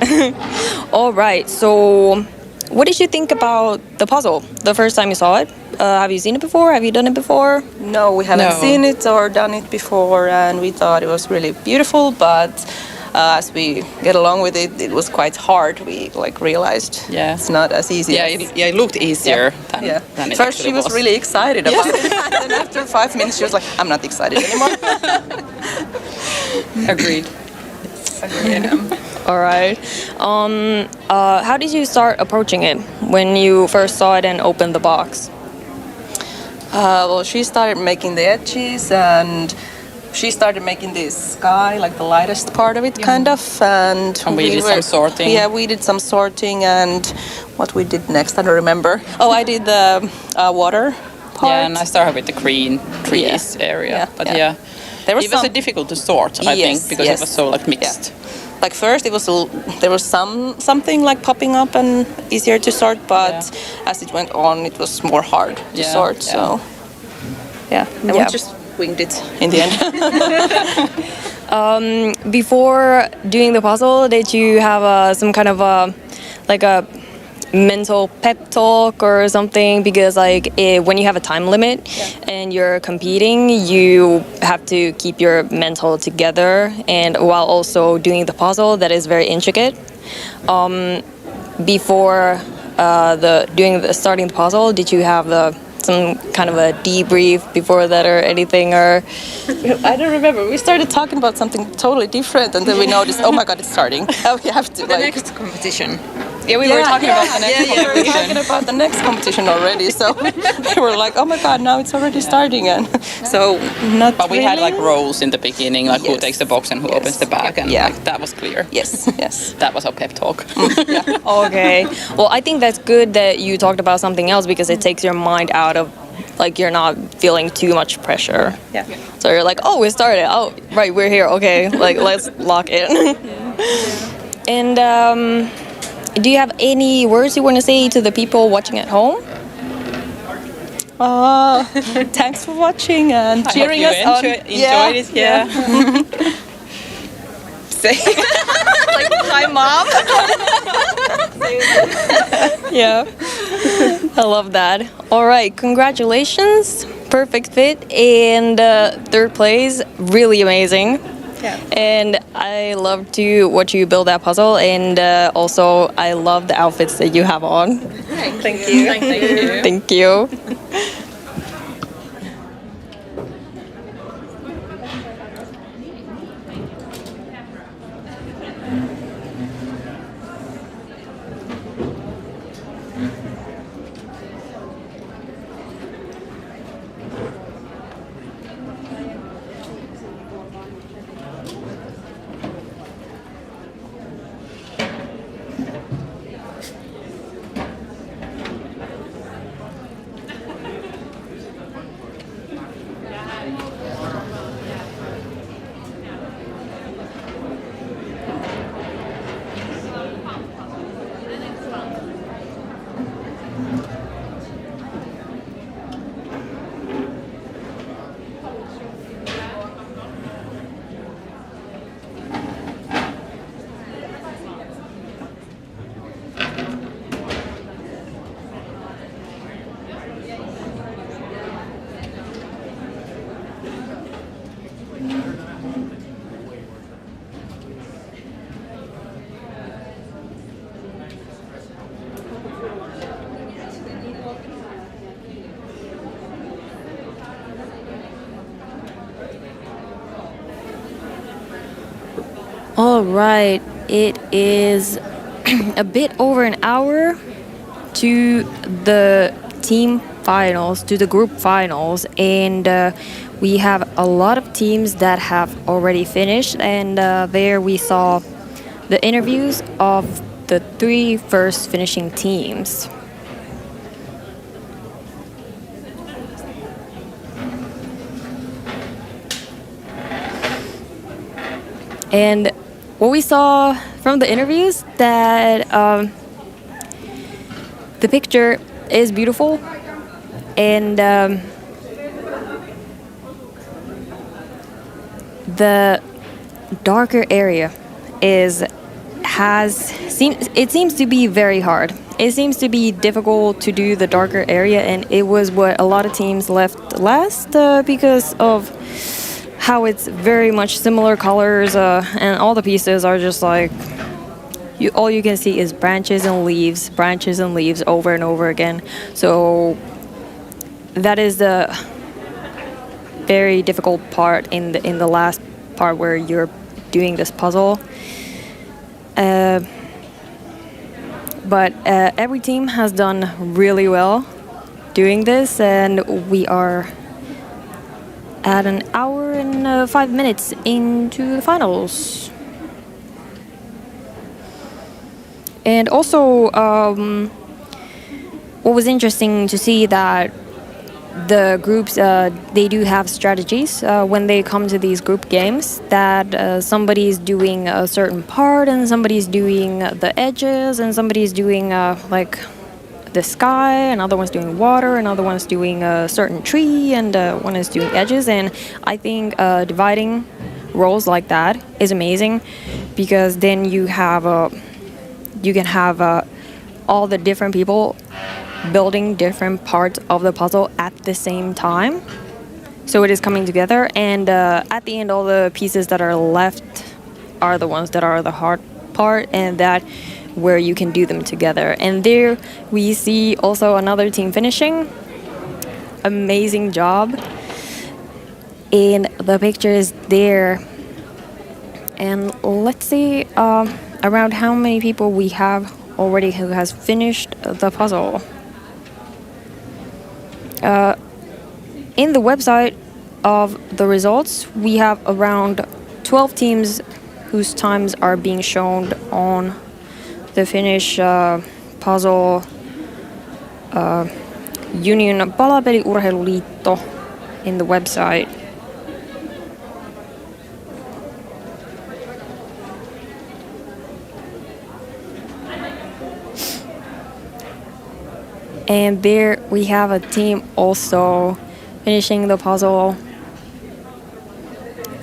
Speaker 2: All right. So what did you think about the puzzle the first time you saw it? Have you seen it before? Have you done it before?
Speaker 10: No, we haven't
Speaker 9: No.
Speaker 10: seen it or done it before, and we thought it was really beautiful, but as we get along with it, it was quite hard. We realized it's not as easy.
Speaker 11: It looked easier than it
Speaker 10: First, she was really excited about it, and after 5 minutes, she was like, "I'm not excited anymore."
Speaker 11: Agreed.
Speaker 2: All right. How did you start approaching it when you first saw it and opened the box?
Speaker 10: Well, she started making the edges, and she started making this sky, like the lightest part of it, kind of. And
Speaker 11: we did some sorting.
Speaker 10: Yeah, we did some sorting, and what we did next, I don't remember. Oh, I did the water part.
Speaker 11: Yeah, and I started with the green trees area. But
Speaker 10: there was
Speaker 11: it was difficult to sort, I think, because it was so mixed.
Speaker 10: Like first, it was there was something like popping up and easier to sort, but as it went on, it was more hard to sort. So and we just winged it in the end.
Speaker 2: Before doing the puzzle, did you have some kind of a mental pep talk or something? Because when you have a time limit and you're competing, you have to keep your mental together, and while also doing the puzzle that is very intricate. Before starting the puzzle, did you have some kind of a debrief before that or anything? Or
Speaker 10: I don't remember. We started talking about something totally different, and then we noticed, oh my god, it's starting. We have to
Speaker 11: The next competition.
Speaker 10: Yeah, we were talking about the next competition. We were talking about the next competition already. So we were like, oh my god, now it's already starting. And so not.
Speaker 11: But we
Speaker 10: really.
Speaker 11: had roles in the beginning, who takes the box and who opens the bag, and that was clear.
Speaker 10: Yes, yes.
Speaker 11: That was our pep talk.
Speaker 2: Okay. Well, I think that's good that you talked about something else, because it takes your mind out of you're not feeling too much pressure.
Speaker 10: Yeah.
Speaker 2: So you're like, oh, we started. Oh, right, we're here. Okay, let's lock in. And do you have any words you want to say to the people watching at home?
Speaker 10: Thanks for watching and cheering us on.
Speaker 11: Enjoyed it. Yeah.
Speaker 10: Say hi, mom.
Speaker 2: Yeah. I love that. All right, congratulations. perfect fit, and third place, really amazing.
Speaker 8: Yeah.
Speaker 2: And I love to watch you build that puzzle, and also I love the outfits that you have on.
Speaker 8: Thank you.
Speaker 2: Thank you. All right, it is a bit over an hour to the team finals, to the group finals, and we have a lot of teams that have already finished, and there we saw the interviews of the 3 first finishing teams. And what we saw from the interviews, that the picture is beautiful, and the darker area seems to be very hard. It seems to be difficult to do the darker area, and it was what a lot of teams left last because of how it's very much similar colors, and all the pieces are just like, all you can see is branches and leaves over and over again. So that is the very difficult part in the last part where you're doing this puzzle. But every team has done really well doing this, and we are at an hour and 5 minutes into the finals. And also, what was interesting to see that the groups, they do have strategies when they come to these group games, that somebody's doing a certain part, and somebody's doing the edges, and somebody's doing like the sky, another one's doing water, another one's doing a certain tree, and one is doing edges. And I think dividing roles like that is amazing, because then you can have all the different people building different parts of the puzzle at the same time, so it is coming together, and at the end all the pieces that are left are the ones that are the hard part, and that where you can do them together. And there we see also another team finishing. Amazing job. And the picture is there. And let's see around how many people we have already who has finished the puzzle. In the website of the results, we have around 12 teams whose times are being shown on the Finnish puzzle union Palapeliurheiluliitto in the website. And there we have a team also finishing the puzzle.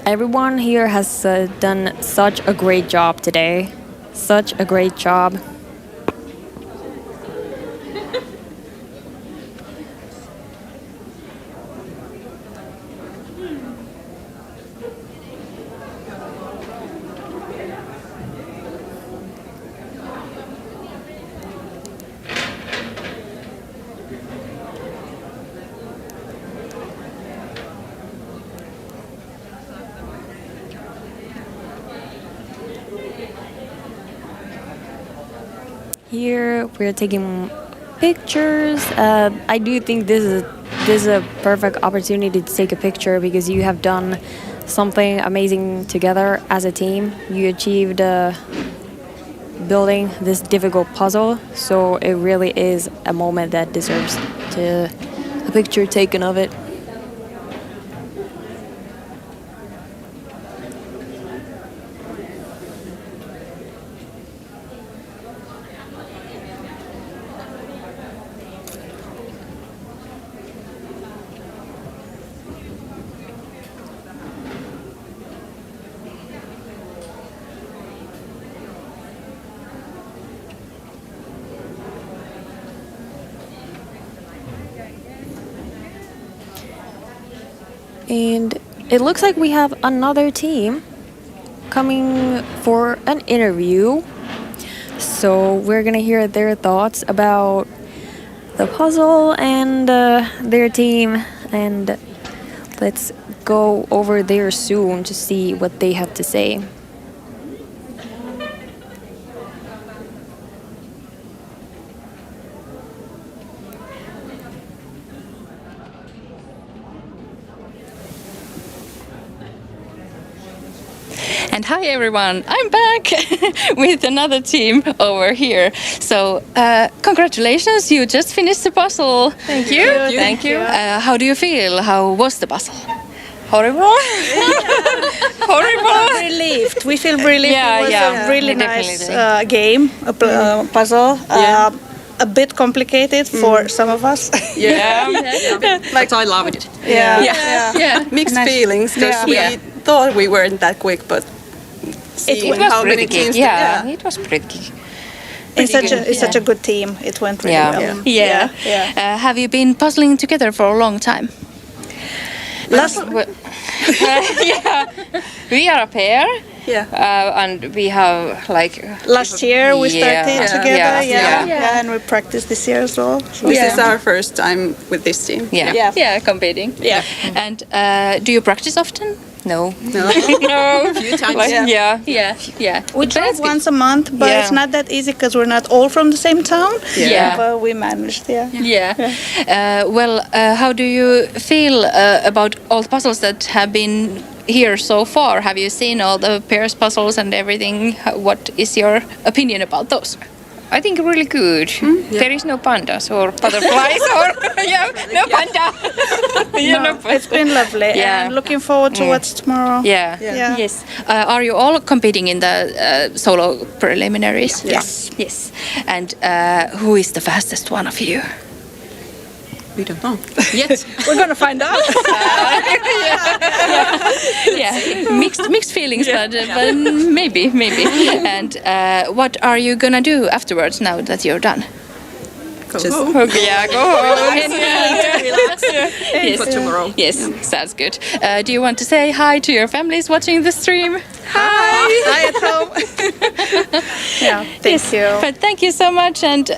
Speaker 2: Everyone here has done such a great job today. Such a great job. Here we're taking pictures. I do think this is a perfect opportunity to take a picture because you have done something amazing together as a team. You achieved building this difficult puzzle, so it really is a moment that deserves a picture taken of it. And it looks like we have another team coming for an interview. So we're gonna hear their thoughts about the puzzle and their team. And let's go over there soon to see what they have to say.
Speaker 12: And hi everyone, I'm back with another team over here. So congratulations, you just finished the puzzle.
Speaker 5: Thank you. Thank you.
Speaker 12: How do you feel? How was the puzzle? Horrible? Horrible?
Speaker 13: Relieved. We feel relieved.
Speaker 12: Yeah,
Speaker 13: it was
Speaker 12: yeah,
Speaker 13: a really
Speaker 12: definitely.
Speaker 13: nice game, a puzzle. A bit complicated for some of us.
Speaker 12: Yeah.
Speaker 8: But I loved it.
Speaker 13: Yeah.
Speaker 8: Mixed
Speaker 13: Nice.
Speaker 8: feelings because
Speaker 12: Yeah.
Speaker 8: we thought we weren't that quick, but
Speaker 12: It
Speaker 8: seeing
Speaker 12: was
Speaker 8: how many
Speaker 12: pretty
Speaker 8: teams
Speaker 12: good. Yeah, it was pretty good.
Speaker 13: It's such a good team. It went really well.
Speaker 12: Yeah. Have you been puzzling together for a long time? Yeah, we are a pair.
Speaker 8: Yeah.
Speaker 12: And we have like
Speaker 13: Last year we started
Speaker 12: Yeah.
Speaker 13: together.
Speaker 12: Yeah.
Speaker 13: And we practiced this year as well. So.
Speaker 8: This is our first time with this team.
Speaker 12: Yeah, competing.
Speaker 13: Yeah.
Speaker 12: And do you practice often? No.
Speaker 8: No.
Speaker 12: No.
Speaker 8: A few times.
Speaker 12: Yeah.
Speaker 13: We try once a month, but
Speaker 12: Yeah.
Speaker 13: it's not that easy because we're not all from the same town.
Speaker 12: Yeah.
Speaker 13: But we managed.
Speaker 12: Yeah. How do you feel about all the puzzles that have been here so far? Have you seen all the pairs puzzles and everything? What is your opinion about those?
Speaker 9: I think really good. There is no pandas or butterflies or no panda.
Speaker 13: It's been lovely.
Speaker 12: Yeah.
Speaker 13: And looking forward to what's tomorrow.
Speaker 12: Yeah. Yes. Are you all competing in the solo preliminaries? Yes. And who is the fastest one of you?
Speaker 8: We don't know.
Speaker 12: Yet.
Speaker 13: We're gonna find out.
Speaker 12: Mixed feelings, but maybe. And what are you gonna do afterwards now that you're done?
Speaker 8: Go
Speaker 12: home. Go home.
Speaker 8: Yes. For tomorrow.
Speaker 12: Yes, sounds good. Do you want to say hi to your families watching the stream?
Speaker 13: Hi at home. Thank you.
Speaker 12: But thank you so much, and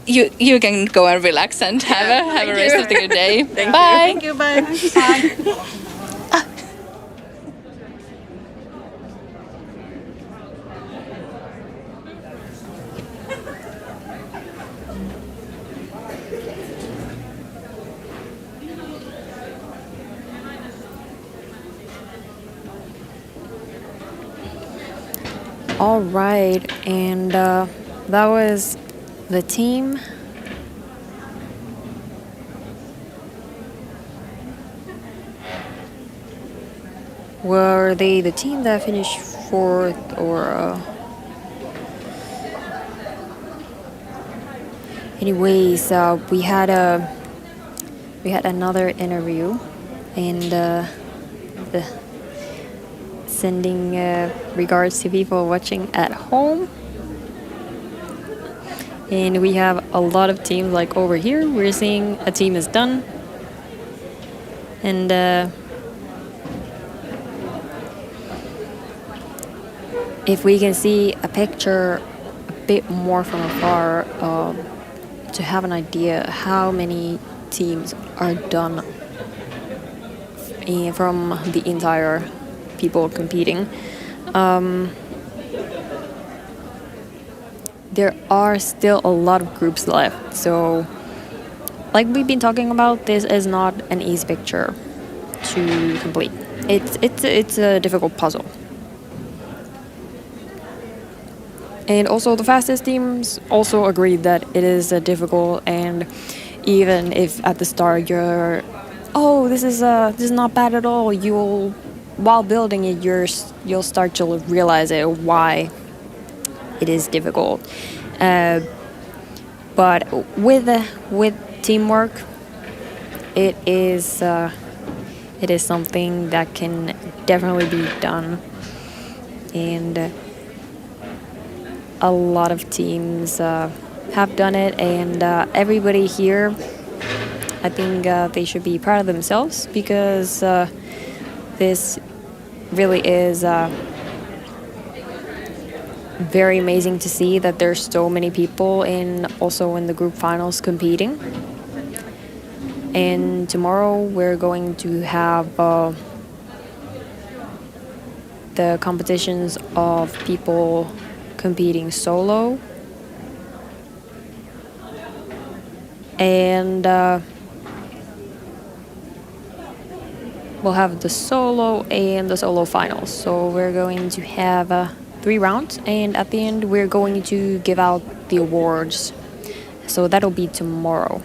Speaker 12: you can go and relax and have a rest of the good day. Bye.
Speaker 13: Thank you. Bye. Bye.
Speaker 2: All right, and that was the team. Were they the team that finished fourth, or? Anyways, we had another interview, and sending regards to people watching at home. And we have a lot of teams, like over here we're seeing a team is done, and if we can see a picture a bit more from afar to have an idea how many teams are done from the entire there are still a lot of groups left. So, like we've been talking about, this is not an easy picture to complete. It's a difficult puzzle. And also the fastest teams also agreed that it is difficult, and even if at the start you're, oh, this is not bad at all, while building it you'll start to realize why it is difficult. But with teamwork, it is something that can definitely be done, and a lot of teams have done it, and everybody here, I think they should be proud of themselves, because this really is very amazing to see that there's so many people also in the group finals competing. And tomorrow we're going to have the competitions of people competing solo, and we'll have the solo and the solo finals. So we're going to have 3 rounds, and at the end we're going to give out the awards. So that'll be tomorrow.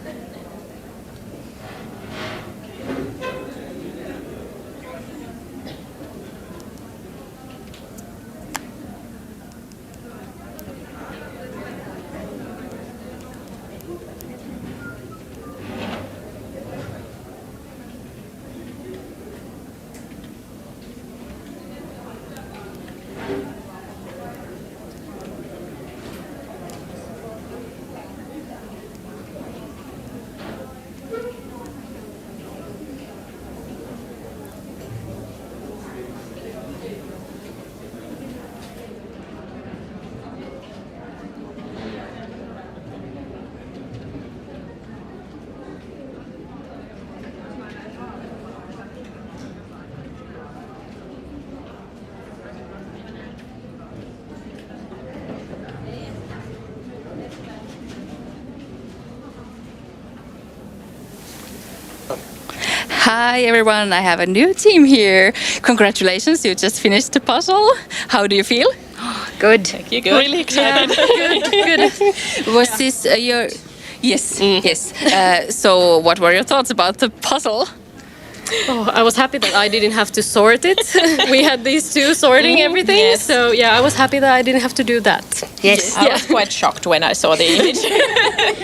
Speaker 14: Hi everyone, I have a new team here. Congratulations, you just finished the puzzle. How do you feel?
Speaker 15: Good.
Speaker 14: Thank you, good.
Speaker 15: Really excited.
Speaker 14: Yeah, good. Was this your... Yes, yes. So what were your thoughts about the puzzle?
Speaker 15: Oh, I was happy that I didn't have to sort it. We had these two sorting everything.
Speaker 10: Yes.
Speaker 15: So yeah, I was happy that I didn't have to do that.
Speaker 10: Yes. I was quite shocked when I saw the image.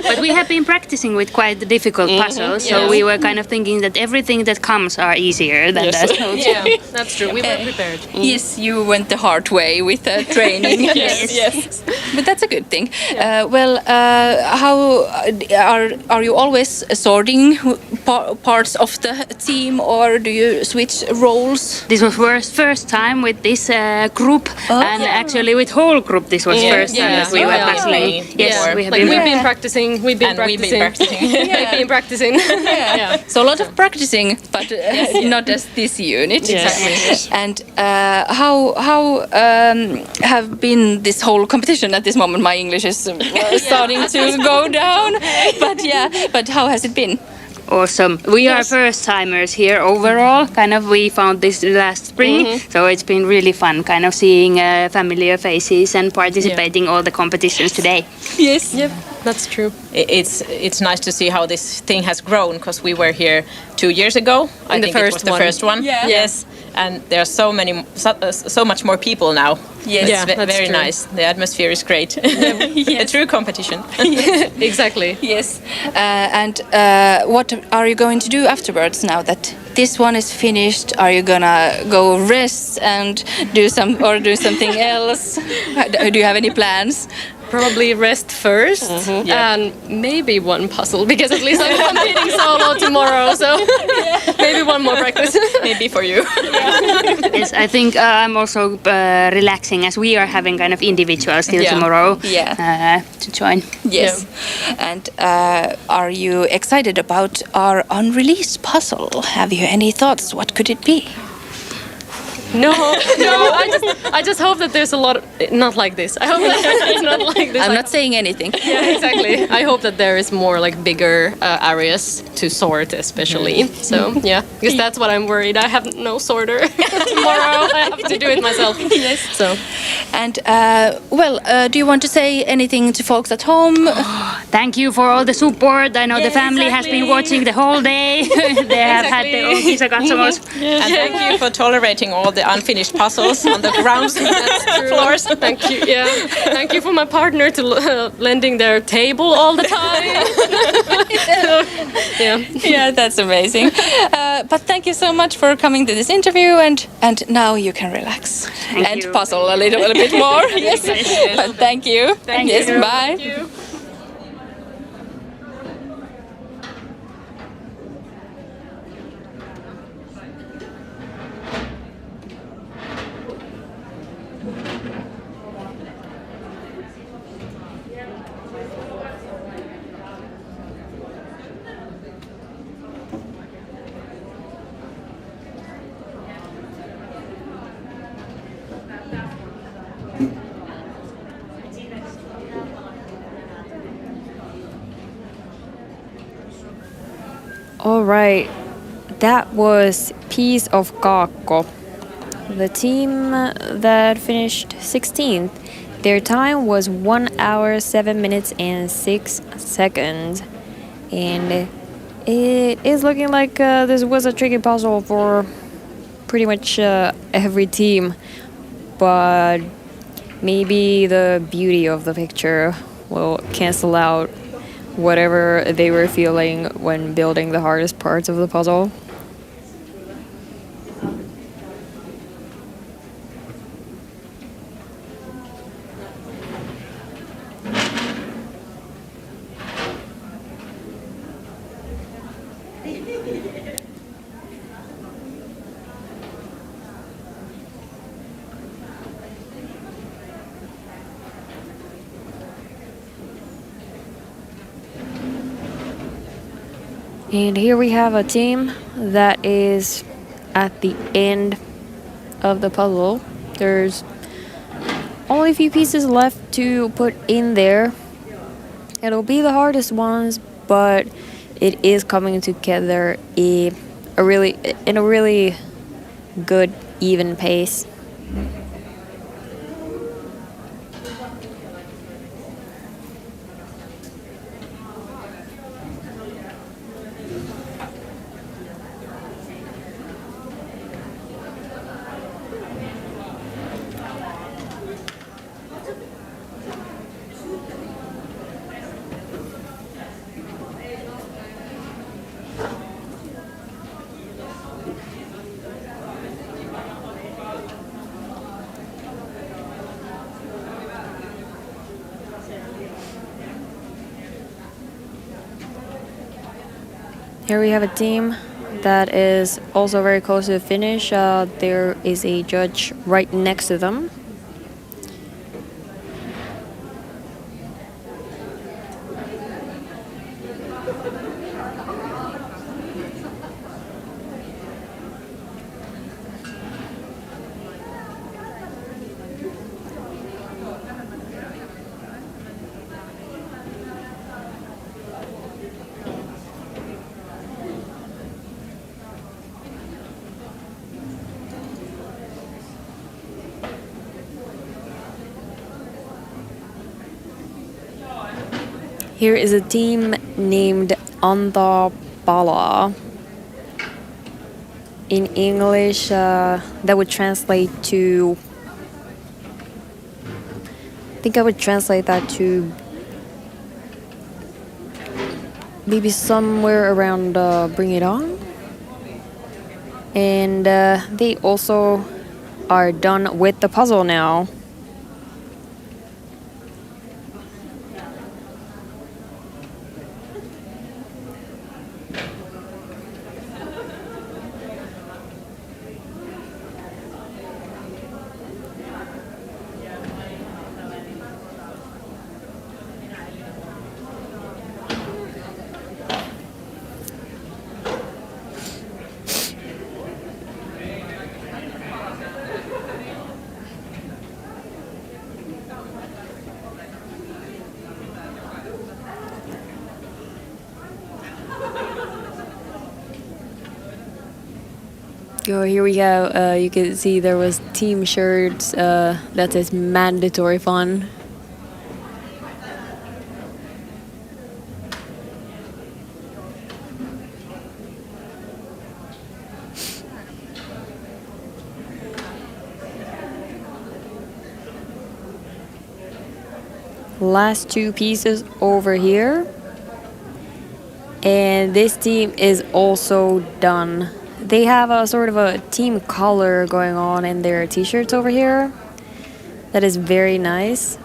Speaker 16: But we have been practicing with quite difficult puzzles, so we were kind of thinking that everything that comes are easier than the notes.
Speaker 15: Yeah, that's true. We were prepared.
Speaker 14: Yes, you went the hard way with the training.
Speaker 10: Yes.
Speaker 14: But that's a good thing. How are you always sorting parts of the team, or do you switch roles?
Speaker 16: This was first time with this group, and actually with whole group this was first time that we were puzzling.
Speaker 15: Yes, we've been practicing. We've been practicing.
Speaker 14: Yeah. So a lot of practicing, but not as this unit.
Speaker 15: Exactly.
Speaker 14: And how have been this whole competition at this moment? My English is starting to go down, but how has it been?
Speaker 16: Awesome. We are first timers here overall. Kind of we found this last spring, so it's been really fun kind of seeing familiar faces and participating all the competitions today.
Speaker 14: Yes.
Speaker 15: Yep, that's true.
Speaker 10: It's nice to see how this thing has grown, because we were here 2 years ago. I think it was the first one.
Speaker 14: Yeah.
Speaker 10: Yes. And there are so much more people now.
Speaker 14: Yes.
Speaker 10: It's very nice. The atmosphere is great. A true competition.
Speaker 15: Exactly.
Speaker 14: Yes. And what are you going to do afterwards now that this one is finished? Are you gonna go rest and do something else? Do you have any plans?
Speaker 15: Probably rest first, and maybe one puzzle, because at least I'm competing solo tomorrow, so maybe one more practice.
Speaker 10: Maybe for you.
Speaker 16: Yes, I think I'm also relaxing, as we are having kind of individuals till tomorrow to join.
Speaker 14: Yes. And are you excited about our unreleased puzzle? Have you any thoughts? What could it be?
Speaker 15: No, I just hope that there's a lot of, not like this. I hope that it's not like this.
Speaker 12: I'm not saying anything.
Speaker 15: Yeah, exactly. I hope that there is more like bigger areas to sort, especially. So yeah, because that's what I'm worried. I have no sorter tomorrow. I have to do it myself.
Speaker 12: Yes.
Speaker 15: So,
Speaker 12: and do you want to say anything to folks at home?
Speaker 16: Thank you for all the support. I know the family has been watching the whole day. They have had their own kisakatsomos.
Speaker 5: And thank you for tolerating all the unfinished puzzles on the ground floors.
Speaker 15: Thank you. Yeah, thank you for my partner to lending their table all the time.
Speaker 12: Yeah, that's amazing. But thank you so much for coming to this interview, and now you can relax and puzzle a little bit more. Yes, but thank you. Yes, bye.
Speaker 15: Thank you.
Speaker 2: All right, that was Piece of Kaakko, the team that finished 16th. Their time was 1 hour, 7 minutes, and 6 seconds. And it is looking like this was a tricky puzzle for pretty much every team. But maybe the beauty of the picture will cancel out whatever they were feeling when building the hardest parts of the puzzle. And here we have a team that is at the end of the puzzle. There's only a few pieces left to put in there. It'll be the hardest ones, but it is coming together in a really good, even pace. Here we have a team that is also very close to the finish. There is a judge right next to them. Here is a team named Antapala. In English, that would translate to... I think I would translate that to maybe somewhere around Bring It On. And they also are done with the puzzle now. Oh, here we go. You can see there was team shirts. That says mandatory fun. Last two pieces over here. And this team is also done. They have a sort of a team color going on in their t-shirts over here. That is very nice.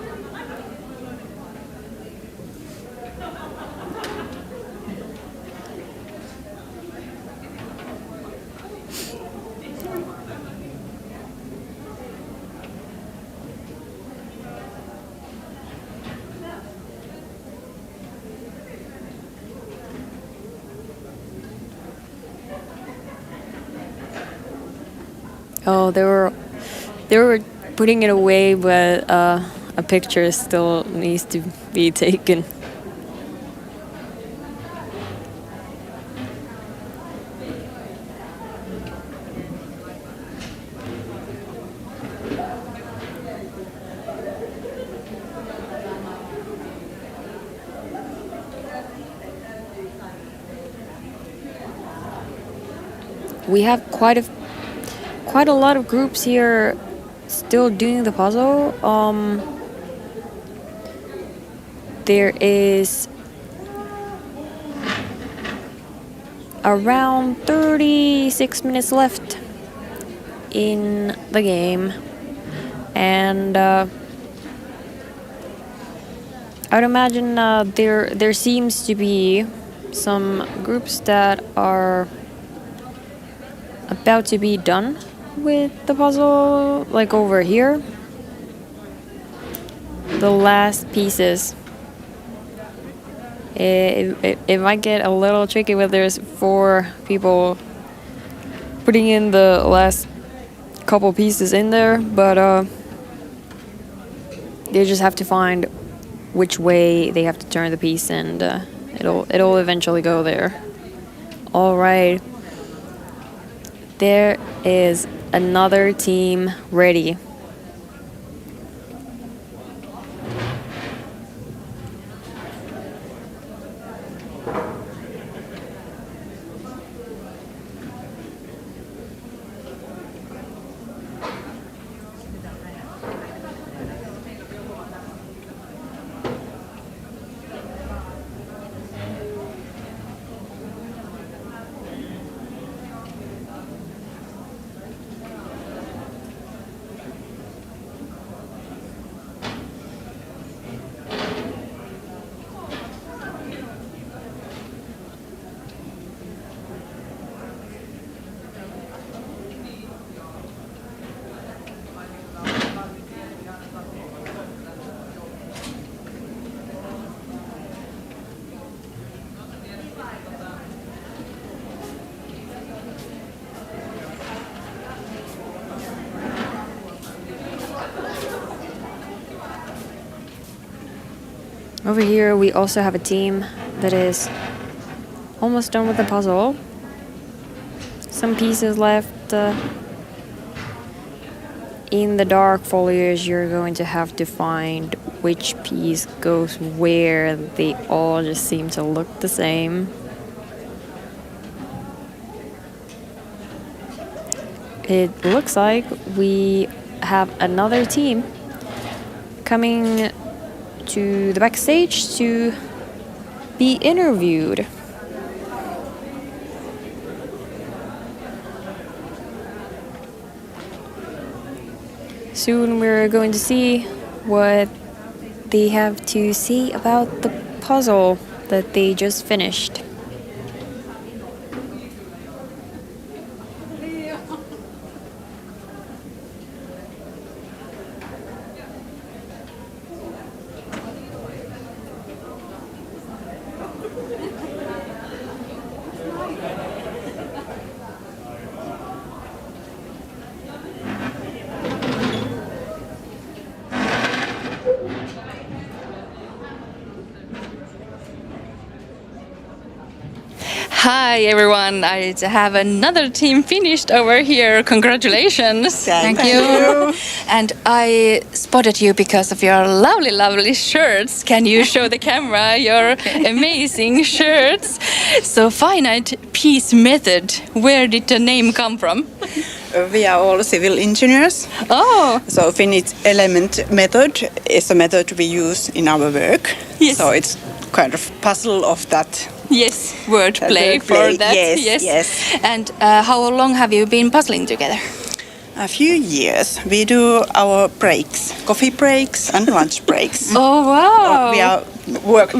Speaker 2: Oh, they were putting it away, but a picture still needs to be taken. We have quite a lot of groups here still doing the puzzle. There is around 36 minutes left in the game, and I would imagine there seems to be some groups that are about to be done with the puzzle, like over here. The last pieces. It might get a little tricky when there's 4 people putting in the last couple pieces in there, but they just have to find which way they have to turn the piece, and it'll eventually go there. All right. There is another team ready. Over here we also have a team that is almost done with the puzzle. Some pieces left. In the dark foliage you're going to have to find which piece goes where. They all just seem to look the same. It looks like we have another team coming to the backstage to be interviewed. Soon we're going to see what they have to say about the puzzle that they just finished.
Speaker 12: Hi everyone, I have another team finished over here. Congratulations.
Speaker 17: Thank you.
Speaker 12: And I spotted you because of your lovely shirts. Can you show the camera your amazing shirts? So finite piece method, where did the name come from?
Speaker 17: We are all civil engineers.
Speaker 12: Oh.
Speaker 17: So finite element method is a method we use in our work.
Speaker 12: Yes.
Speaker 17: So it's kind of puzzle of that.
Speaker 12: Yes, wordplay for that.
Speaker 17: Yes.
Speaker 12: And how long have you been puzzling together?
Speaker 17: A few years. We do our breaks, coffee breaks and lunch breaks.
Speaker 12: Oh wow!
Speaker 17: We are work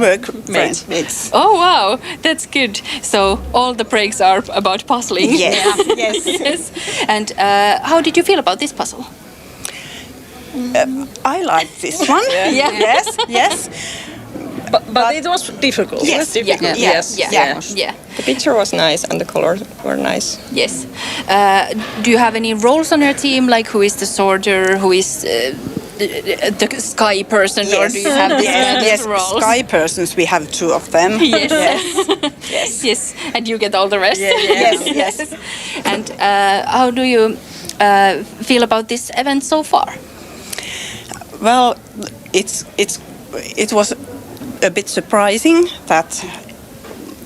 Speaker 17: friends.
Speaker 12: Oh wow, that's good. So all the breaks are about puzzling.
Speaker 17: Yes.
Speaker 12: Yes. And how did you feel about this puzzle?
Speaker 17: I like this one. Yes.
Speaker 5: But it was difficult.
Speaker 17: Yes.
Speaker 5: It was difficult.
Speaker 12: Yeah.
Speaker 5: The picture was nice and the colors were nice.
Speaker 12: Yes. Do you have any roles on your team? Like who is the sorter? Who is the sky person? Or do you have these roles?
Speaker 17: Sky persons. We have two of them.
Speaker 12: Yes. And you get all the rest.
Speaker 17: Yes.
Speaker 12: And how do you feel about this event so far?
Speaker 17: Well, it was a bit surprising that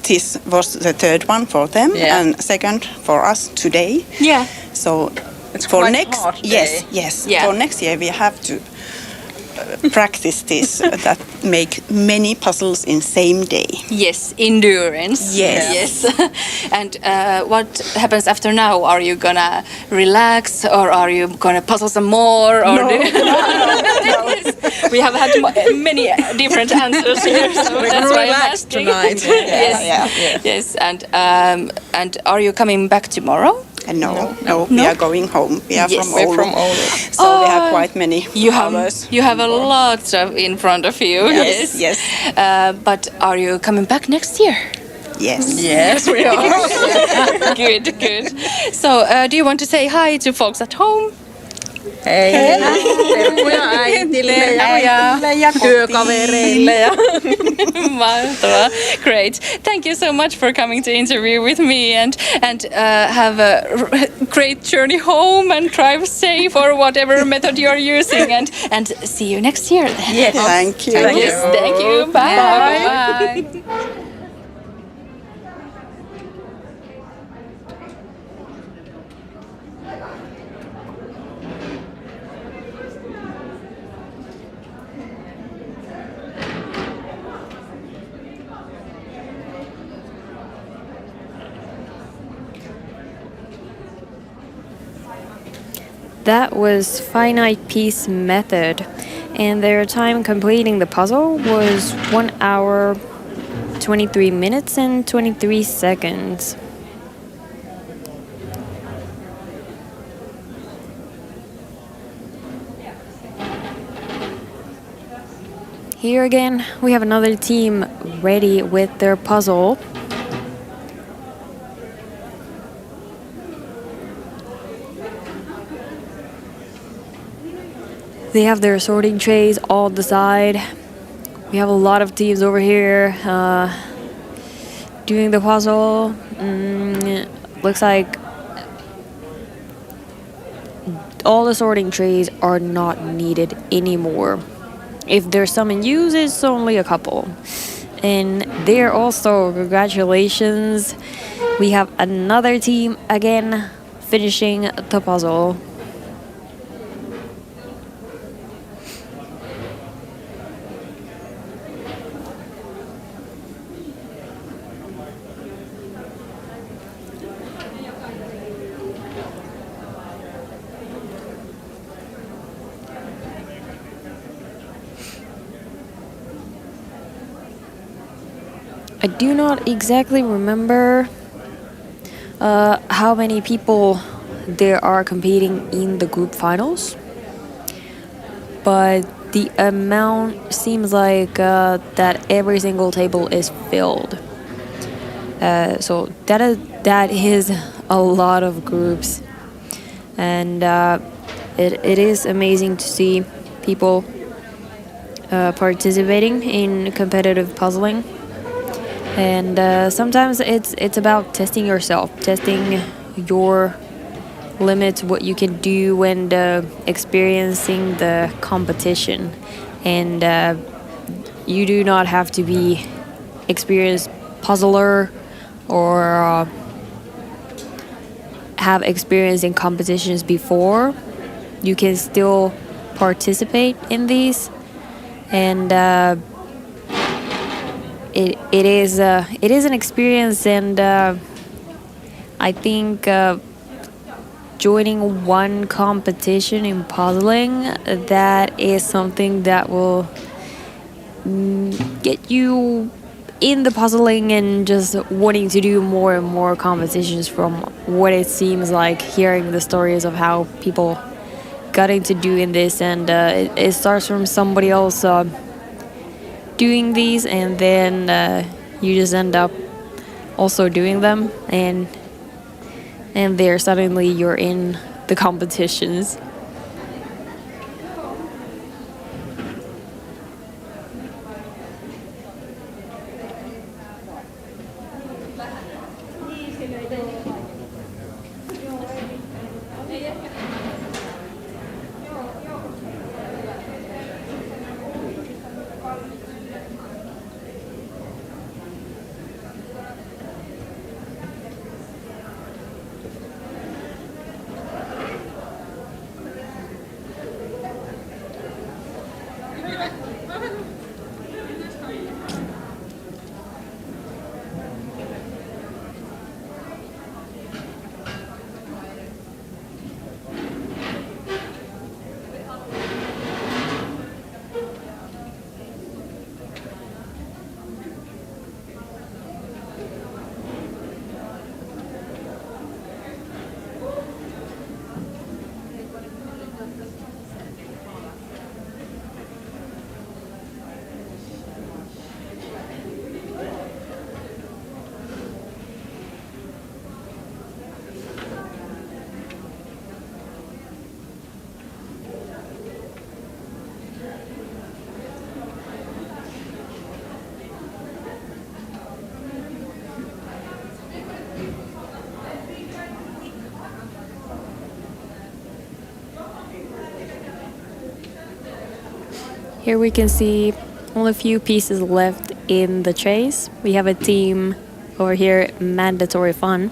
Speaker 17: this was the third one for them and second for us today.
Speaker 12: Yeah.
Speaker 17: So
Speaker 5: it's
Speaker 17: for
Speaker 5: quite
Speaker 17: next
Speaker 5: hard
Speaker 17: yes.
Speaker 12: Yeah.
Speaker 17: For next year we have to practice this that make many puzzles in same day.
Speaker 12: Yes, endurance.
Speaker 17: Yes.
Speaker 12: And what happens after now? Are you gonna relax or are you gonna puzzle some more? Or
Speaker 17: No.
Speaker 12: We have had many different answers here, so that's why I'm asking.
Speaker 5: Tonight.
Speaker 12: Yes. And are you coming back tomorrow?
Speaker 17: No, we are going home. We are from Oulu. So we have quite many hours.
Speaker 12: You have a lot in front of you.
Speaker 17: Yes.
Speaker 12: But are you coming back next year?
Speaker 17: Yes.
Speaker 5: Yes, we are.
Speaker 12: Good. So do you want to say hi to folks at home?
Speaker 5: Hei. Tervetuloa äitille ja työkavereille.
Speaker 12: Mahtavaa. Great. Thank you so much for coming to interview with me and have a great journey home and drive safe or whatever method you're using and see you next year then.
Speaker 17: Yes. Thank you.
Speaker 12: Thank you. Bye.
Speaker 2: That was finite piece method, and their time completing the puzzle was 1 hour, 23 minutes and 23 seconds. Here again, we have another team ready with their puzzle. They have their sorting trays all the side. We have a lot of teams over here doing the puzzle. Looks like all the sorting trays are not needed anymore. If there's some in use, it's only a couple. And there also, congratulations. We have another team again finishing the puzzle. I do not exactly remember how many people there are competing in the group finals, but the amount seems like that every single table is filled. So that is a lot of groups, and it is amazing to see people participating in competitive puzzling. And sometimes it's about testing yourself, testing your limits, what you can do, and experiencing the competition. And you do not have to be experienced puzzler or have experience in competitions before. You can still participate in these, and it is an experience. And I think joining one competition in puzzling, that is something that will get you in the puzzling and just wanting to do more and more competitions, from what it seems like hearing the stories of how people got into doing this. And it starts from somebody else doing these, and then you just end up also doing them, and there suddenly you're in the competitions. Here we can see only a few pieces left in the trays. We have a team over here, Mandatory Fun.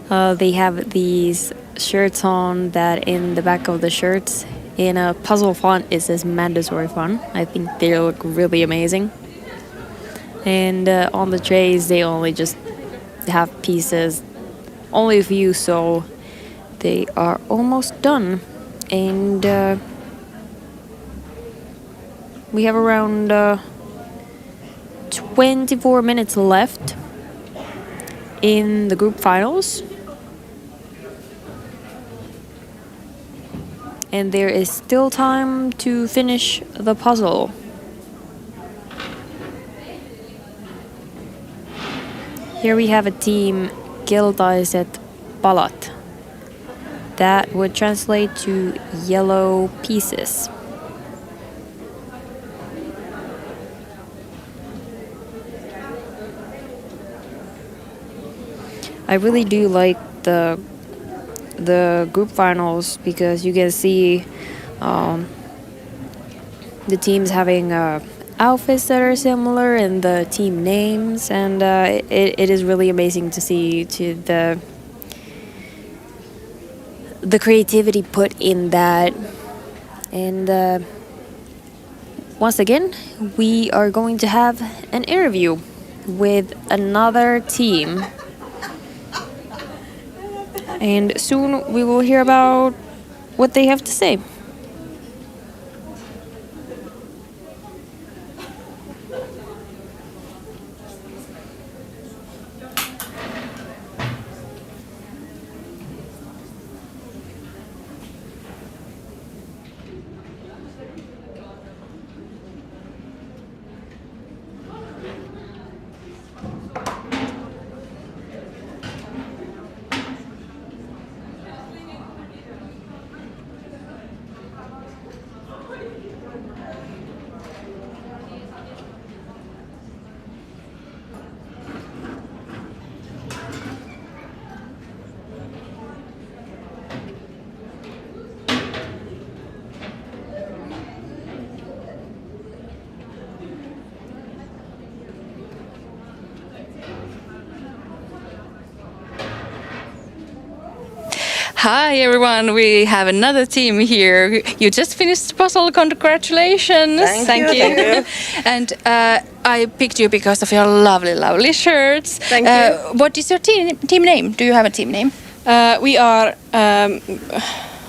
Speaker 2: They have these shirts on that in the back of the shirts, in a puzzle font, it says Mandatory Fun. I think they look really amazing. And on the trays, they only just have pieces, only a few, so they are almost done. And we have around 24 minutes left in the group finals. And there is still time to finish the puzzle. Here we have a team, keltaiset palat. That would translate to yellow pieces. I really do like the group finals because you can see the teams having outfits that are similar and the team names, and it is really amazing to see the creativity put in that. And once again, we are going to have an interview with another team. And soon we will hear about what they have to say.
Speaker 12: Hi everyone, we have another team here. You just finished the puzzle, congratulations.
Speaker 8: Thank you.
Speaker 12: And I picked you because of your lovely shirts.
Speaker 15: Thank you.
Speaker 12: What is your team name? Do you have a team name?
Speaker 15: We are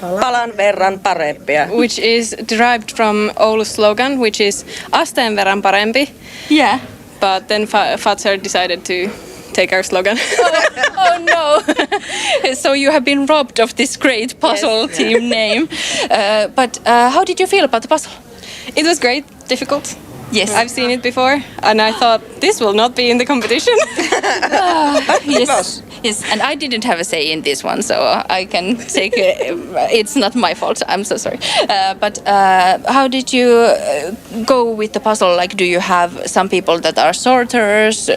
Speaker 8: Palan verran parempia.
Speaker 15: which is derived from Oulu's slogan, which is asteen verran parempi.
Speaker 12: Yeah.
Speaker 15: But then Fatser decided to take our slogan.
Speaker 12: Oh no! So you have been robbed of this great puzzle team name. But how did you feel about the puzzle?
Speaker 15: It was great, difficult.
Speaker 12: Yes.
Speaker 15: I've seen it before, and I thought this will not be in the competition.
Speaker 12: Yes. Yes, and I didn't have a say in this one, so I can take it. It's not my fault. I'm so sorry. But how did you go with the puzzle? Like, do you have some people that are sorters?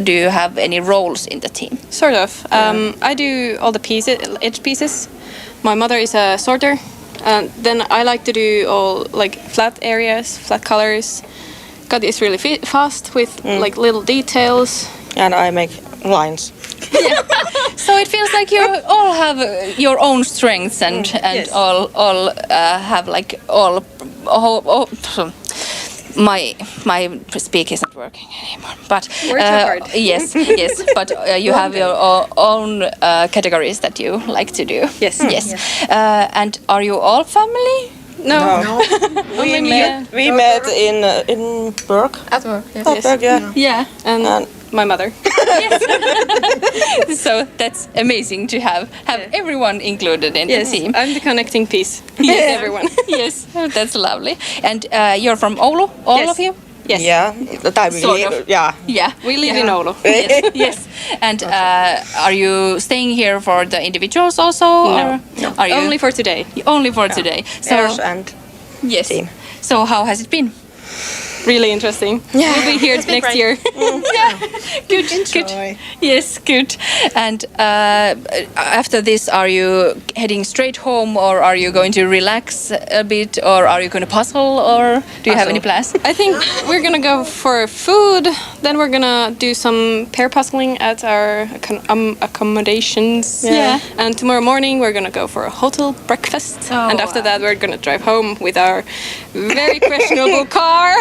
Speaker 12: Do you have any roles in the team?
Speaker 15: Sort of. I do all the pieces, edge pieces. My mother is a sorter, and then I like to do all like flat areas, flat colors. Cut is really fast with like little details.
Speaker 8: And I make lines.
Speaker 12: So it feels like you all have your own strengths and all have like all. My speak isn't working anymore. But yes. But you have your own categories that you like to do.
Speaker 15: Yes.
Speaker 12: And are you all family?
Speaker 15: No.
Speaker 8: We met in work.
Speaker 15: At work.
Speaker 8: Work,
Speaker 12: Yeah.
Speaker 15: And my mother.
Speaker 12: So that's amazing to have everyone included in the team.
Speaker 15: I'm the connecting piece with everyone.
Speaker 12: Yes, that's lovely. And you're from Oulu, all of you?
Speaker 15: Yes.
Speaker 8: Yeah,
Speaker 12: Yeah.
Speaker 15: We live in Oulu.
Speaker 12: Yes. And are you staying here for the individuals also?
Speaker 15: No.
Speaker 12: Or are you
Speaker 15: Only for today.
Speaker 12: Only for today.
Speaker 8: Pairs and
Speaker 12: yes.
Speaker 8: team.
Speaker 12: So how has it been?
Speaker 15: Really interesting.
Speaker 8: Yeah.
Speaker 15: We'll be here next year.
Speaker 12: Good. Yes, good. And after this, are you heading straight home, or are you going to relax a bit, or are you going to puzzle, or do you have any plans?
Speaker 15: I think we're gonna go for food. Then we're gonna do some pair puzzling at our accommodations.
Speaker 12: Yeah.
Speaker 15: And tomorrow morning we're gonna go for a hotel breakfast. And after that we're gonna drive home with our very questionable car.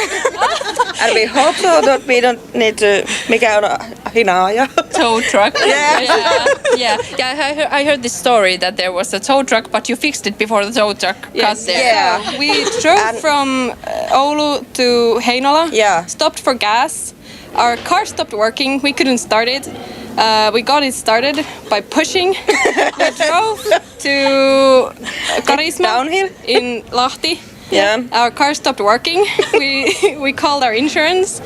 Speaker 8: And we hope so that we don't need to mikä on hinaaja.
Speaker 12: Tow truck.
Speaker 8: Yeah.
Speaker 12: I heard this story that there was a tow truck, but you fixed it before the tow truck got there.
Speaker 8: Yeah.
Speaker 15: We drove from Oulu to Heinola.
Speaker 8: Yeah.
Speaker 15: Stopped for gas. Our car stopped working. We couldn't start it. We got it started by pushing. We drove to Karisma
Speaker 8: downhill
Speaker 15: in Lahti.
Speaker 8: Yeah.
Speaker 15: Our car stopped working. We called our insurance.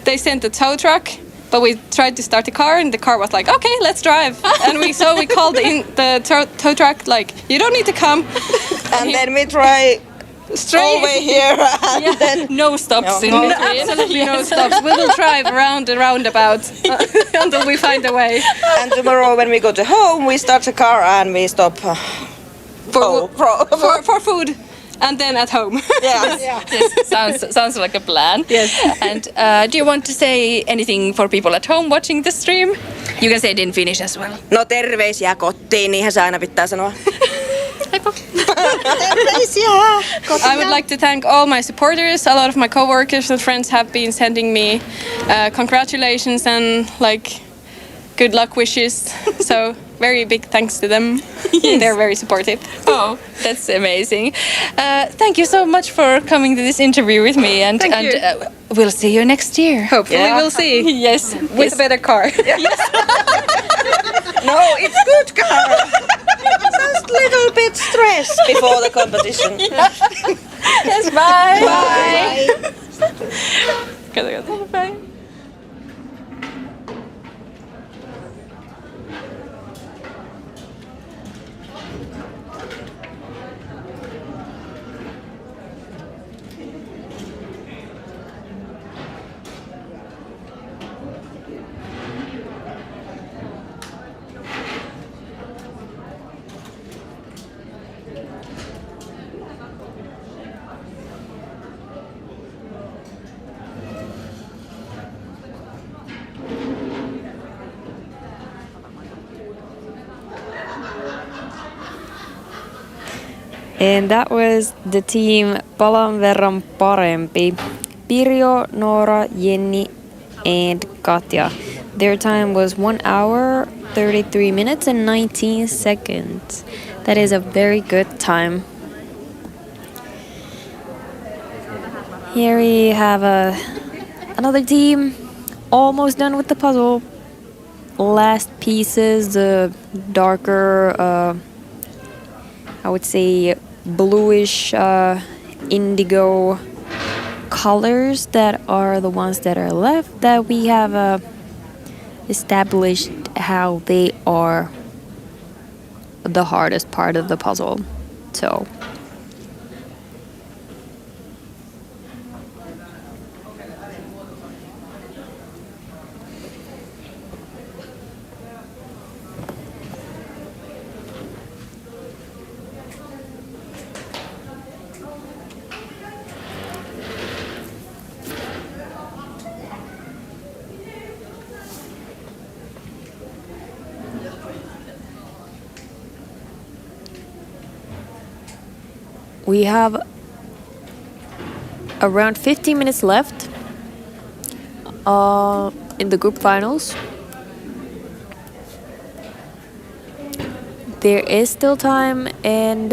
Speaker 15: They sent the tow truck, but we tried to start the car, and the car was like, "Okay, let's drive." And we called the tow truck, like, "You don't need to come."
Speaker 8: And then we try
Speaker 15: straight
Speaker 8: all the way here, and then
Speaker 12: no stops in between.
Speaker 15: Absolutely no stops. We will drive around the roundabout until we find a way.
Speaker 8: And tomorrow when we go to home, we start the car and we stop
Speaker 15: for food. And then at home.
Speaker 8: Yeah.
Speaker 12: Yes, sounds like a plan.
Speaker 15: Yes.
Speaker 12: And do you want to say anything for people at home watching the stream? You can say it in Finnish as well.
Speaker 8: No terveisiä kotiin, niinhän se aina pitää sanoa. Terveisiä kotiin.
Speaker 15: I would like to thank all my supporters. A lot of my coworkers and friends have been sending me congratulations and like good luck wishes. So very big thanks to them. Yes. They're very supportive.
Speaker 12: Oh, that's amazing. Thank you so much for coming to this interview with me, and we'll see you next year.
Speaker 15: Hopefully we'll see.
Speaker 12: Yes.
Speaker 15: With a better car.
Speaker 8: No, it's good car. Just little bit stress before the competition.
Speaker 12: Yes, bye.
Speaker 15: Bye.
Speaker 2: And that was the team Palan verran parempi. Pirjo, Nora, Jenny, and Katja. Their time was 1 hour, 33 minutes, and 19 seconds. That is a very good time. Here we have another team almost done with the puzzle. Last pieces, the darker, I would say bluish, indigo colors that are the ones that are left, that we have established how they are the hardest part of the puzzle. So we have around 15 minutes left in the group finals. There is still time, and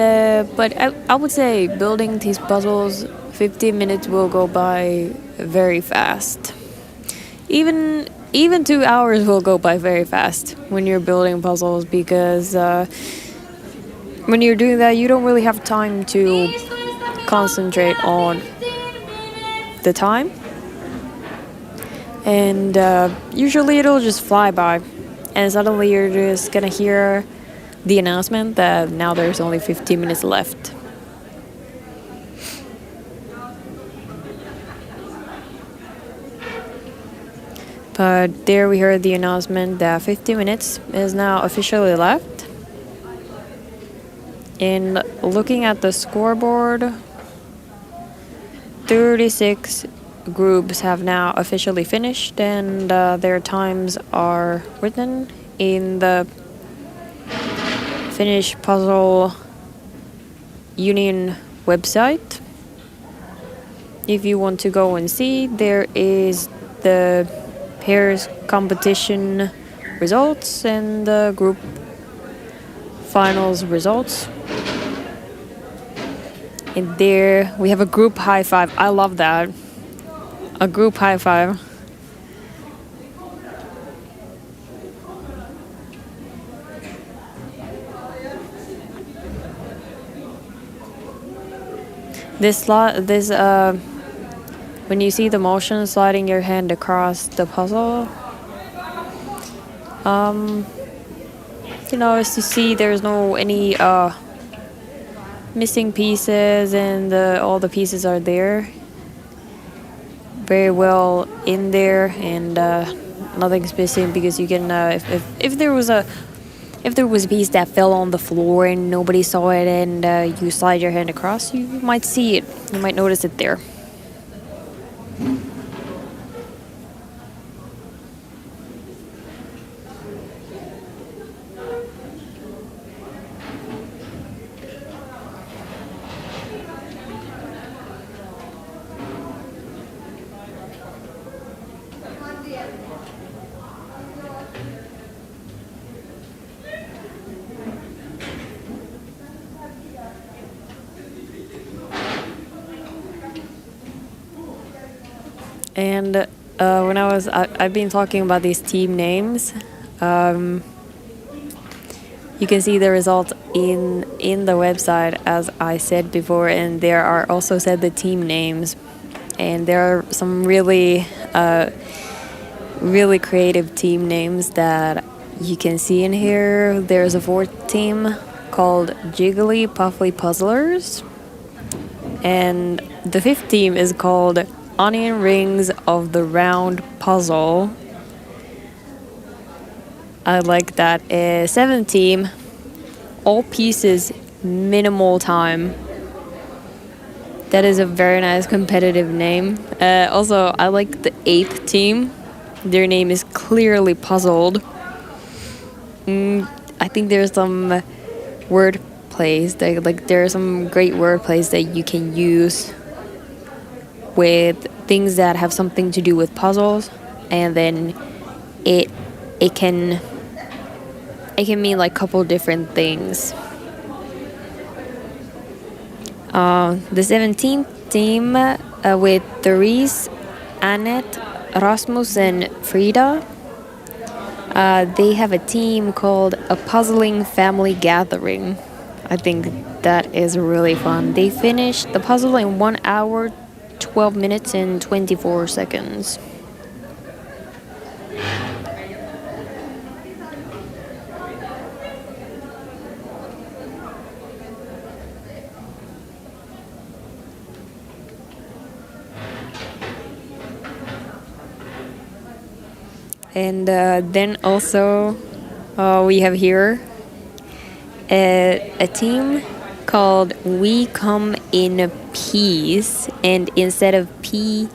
Speaker 2: but I would say building these puzzles, 15 minutes will go by very fast. Even 2 hours will go by very fast when you're building puzzles, because when you're doing that, you don't really have time to concentrate on the time. And usually it'll just fly by. And suddenly you're just gonna hear the announcement that now there's only 15 minutes left. But there we heard the announcement that 50 minutes is now officially left. And looking at the scoreboard, 36 groups have now officially finished, and their times are written in the Finnish Puzzle Union website. If you want to go and see, there is the pairs competition results and the group finals results. And there we have a group high five. I love that. A group high five. When you see the motion sliding your hand across the puzzle, as to see there's no any missing pieces, and all the pieces are there very well in there, and nothing's missing, because you can if there was a piece that fell on the floor and nobody saw it, and you slide your hand across, you might see it, you might notice it there. And I've been talking about these team names. You can see the results in the website, as I said before, and there are also said the team names. And there are some really creative team names that you can see in here. There's a fourth team called Jiggly Puffly Puzzlers, and the fifth team is called Onion Rings of the Round Puzzle. I like that. Seventh team, All Pieces Minimal Time. That is a very nice competitive name. Also, I like the eighth team. Their name is Clearly Puzzled. I think there's some word wordplays. Like there are some great wordplays that you can use with things that have something to do with puzzles, and then it can mean like a couple different things. The 17th team with Therese, Annette, Rasmus, and Frida. They have a team called A Puzzling Family Gathering. I think that is really fun. They finished the puzzle in 1 hour, 12 minutes, and 24 seconds. And then also we have here a team called We Come in Peace, and instead of PEA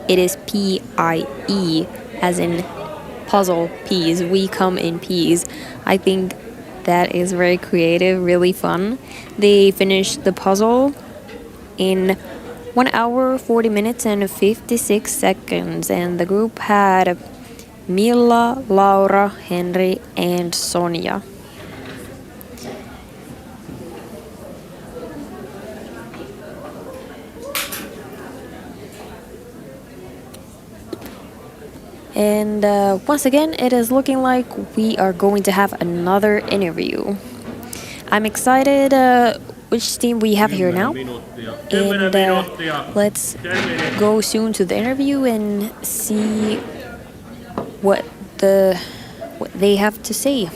Speaker 2: it is PIE, as in puzzle peas. We Come in Peace. I think that is very creative, really fun. They finished the puzzle in 1 hour, 40 minutes, and 56 seconds. And the group had Milla, Laura, Henry, and Sonia. And once again, it is looking like we are going to have another interview. I'm excited which team we have here now, and let's go soon to the interview and see what they have to say.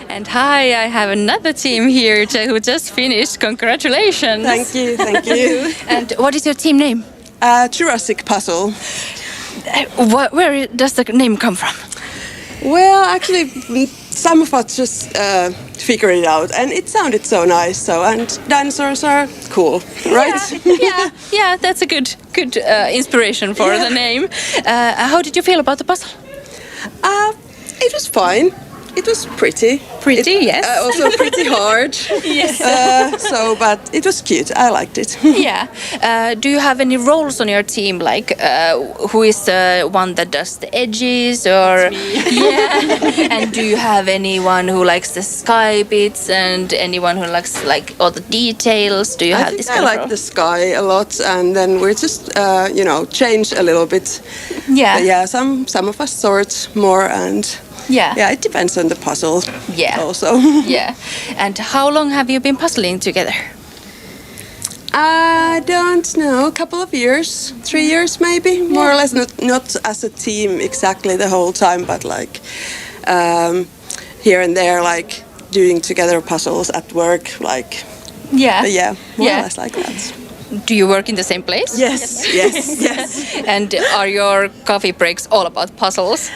Speaker 12: And hi, I have another team here who just finished. Congratulations.
Speaker 18: Thank you, thank you.
Speaker 12: And what is your team name?
Speaker 18: Jurassic Puzzle.
Speaker 12: Where does the name come from?
Speaker 18: Well, actually, some of us just figured it out, and it sounded so nice. So, and dinosaurs are cool, right?
Speaker 12: Yeah, that's a good inspiration for the name. How did you feel about the puzzle?
Speaker 18: It was fine. It was pretty.
Speaker 12: Yes.
Speaker 18: Also pretty hard.
Speaker 12: Yes.
Speaker 18: But it was cute. I liked it.
Speaker 12: Yeah. Do you have any roles on your team? Like, who is the one that does the edges, or yeah? And do you have anyone who likes the sky bits, and anyone who likes like all the details? Do you have this kind
Speaker 18: I
Speaker 12: of
Speaker 18: like
Speaker 12: role?
Speaker 18: the sky a lot, and then we're just change a little bit.
Speaker 12: Yeah.
Speaker 18: But yeah. Some of us sort more, and yeah, it depends on the puzzle.
Speaker 12: Yeah.
Speaker 18: Also.
Speaker 12: Yeah. And how long have you been puzzling together?
Speaker 18: I don't know, a couple of years, 3 years maybe, more or less. Not as a team exactly the whole time, but like here and there, like doing together puzzles at work, like more or less like that.
Speaker 12: Do you work in the same place?
Speaker 18: Yes.
Speaker 12: And are your coffee breaks all about puzzles?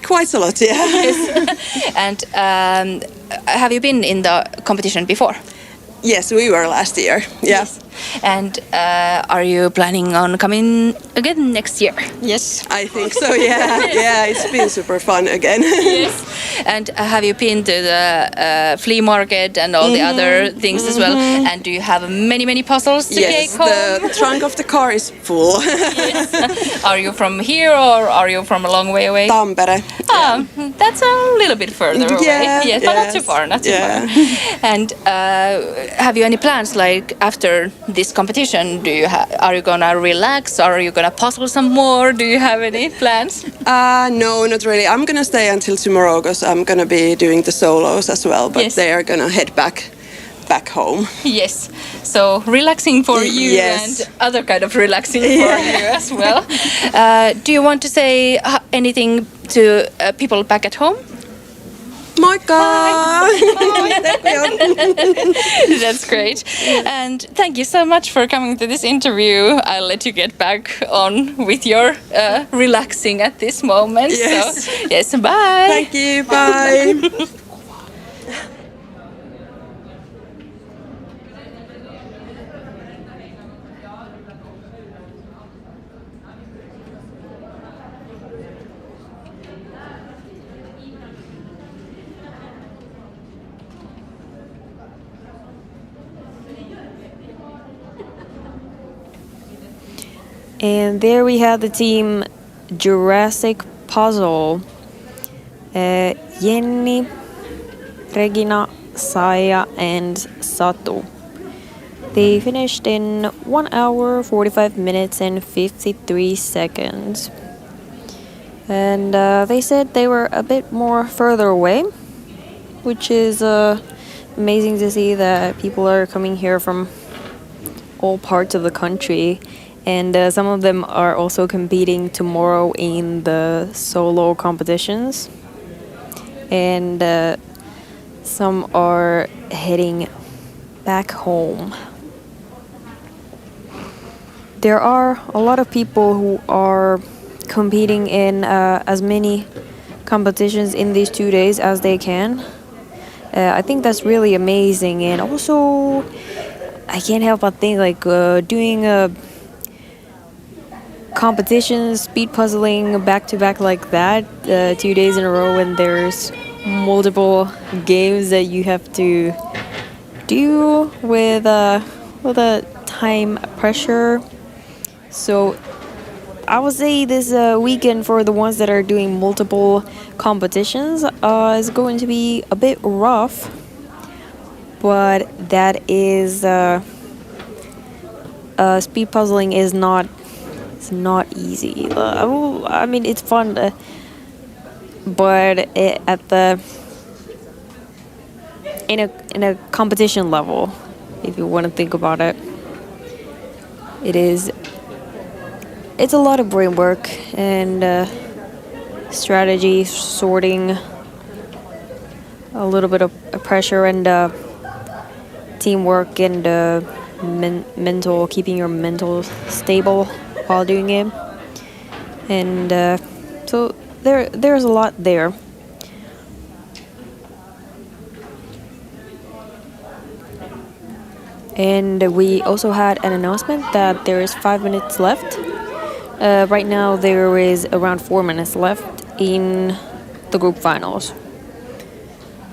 Speaker 18: Quite a lot, yeah.
Speaker 12: Yes. And have you been in the competition before?
Speaker 18: Yes, we were last year. Yeah.
Speaker 12: Yes. And are you planning on coming again next year?
Speaker 18: Yes, I think so. Yeah, it's been super fun again.
Speaker 12: Yes. And have you been to the flea market and all the other things as well? And do you have many puzzles to take home?
Speaker 18: Yes, the trunk of the car is full.
Speaker 12: Yes. Are you from here, or are you from a long way away?
Speaker 18: Tampere.
Speaker 12: That's a little bit further away. Yes, but not too far. And have you any plans, like after this competition? Are you gonna relax? Are you gonna puzzle some more? Do you have any plans?
Speaker 18: No, not really. I'm gonna stay until tomorrow because I'm gonna be doing the solos as well. But they are gonna head back back home.
Speaker 14: Yes, so relaxing for you
Speaker 18: Yes.
Speaker 14: and other kind of relaxing for you as well. Do you want to say anything to people back at home?
Speaker 18: Moikka!
Speaker 14: That's great. And thank you so much for coming to this interview. I'll let you get back on with your relaxing at this moment.
Speaker 18: Yes.
Speaker 14: So, yes, bye.
Speaker 18: Thank you, bye.
Speaker 2: And there we have the team Jurassic Puzzle. Jenny, Regina, Saya, and Satu. They finished in 1 hour, 45 minutes, and 53 seconds. And they said they were a bit more further away, which is amazing to see that people are coming here from all parts of the country. And some of them are also competing tomorrow in the solo competitions. And some are heading back home. There are a lot of people who are competing in as many competitions in these 2 days as they can. I think that's really amazing. And also, I can't help but think like doing competitions, speed puzzling back to back like that, 2 days in a row when there's multiple games that you have to do with a time pressure. So I would say this weekend for the ones that are doing multiple competitions is going to be a bit rough, but that is speed puzzling is not easy. I mean, it's fun, but in a competition level, if you want to think about it, it's a lot of brain work and strategy, sorting, a little bit of pressure and teamwork and mental, keeping your mental stable while doing it. And so there's a lot there. And we also had an announcement that there is 5 minutes left. Right now there is around 4 minutes left in the group finals.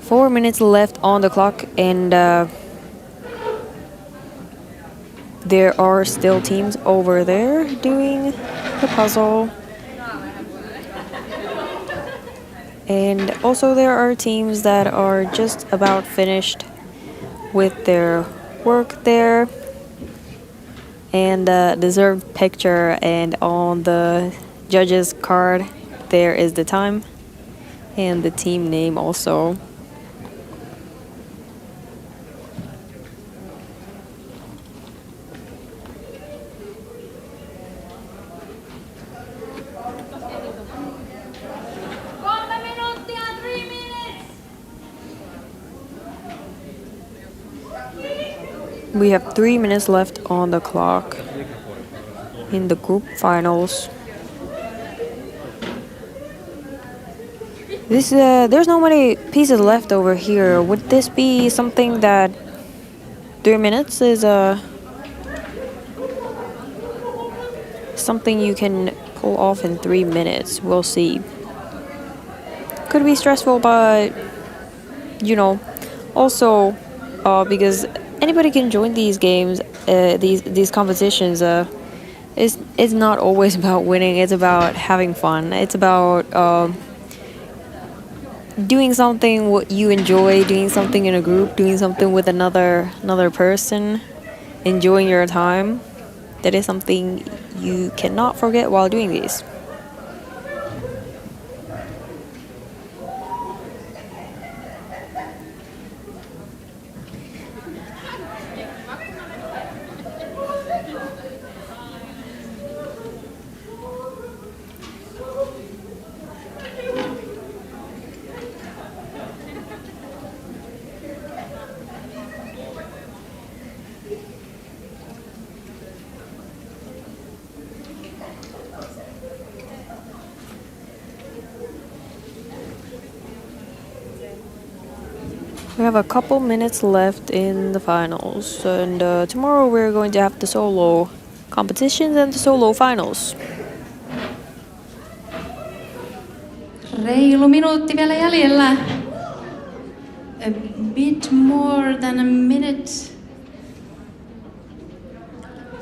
Speaker 2: 4 minutes left on the clock, and there are still teams over there doing the puzzle. And also there are teams that are just about finished with their work there. And deserved picture, and on the judges card there is the time and the team name also. We have 3 minutes left on the clock in the group finals. There's not many pieces left over here. Would this be something that 3 minutes is something you can pull off in 3 minutes? We'll see. Could be stressful, but also because anybody can join these games, these competitions. It's not always about winning. It's about having fun. It's about doing something what you enjoy, doing something in a group, doing something with another person, enjoying your time. That is something you cannot forget while doing these. We have a couple minutes left in the finals, and tomorrow we're going to have the solo competitions and the solo finals.
Speaker 19: Reilu minuutti vielä jäljellä. A bit more than a minute.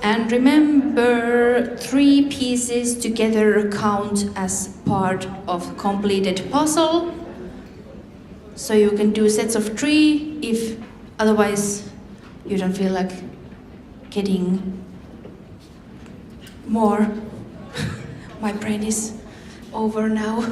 Speaker 19: And remember, 3 pieces together count as part of completed puzzle. So you can do sets of 3 if otherwise you don't feel like getting more. My brain is over now.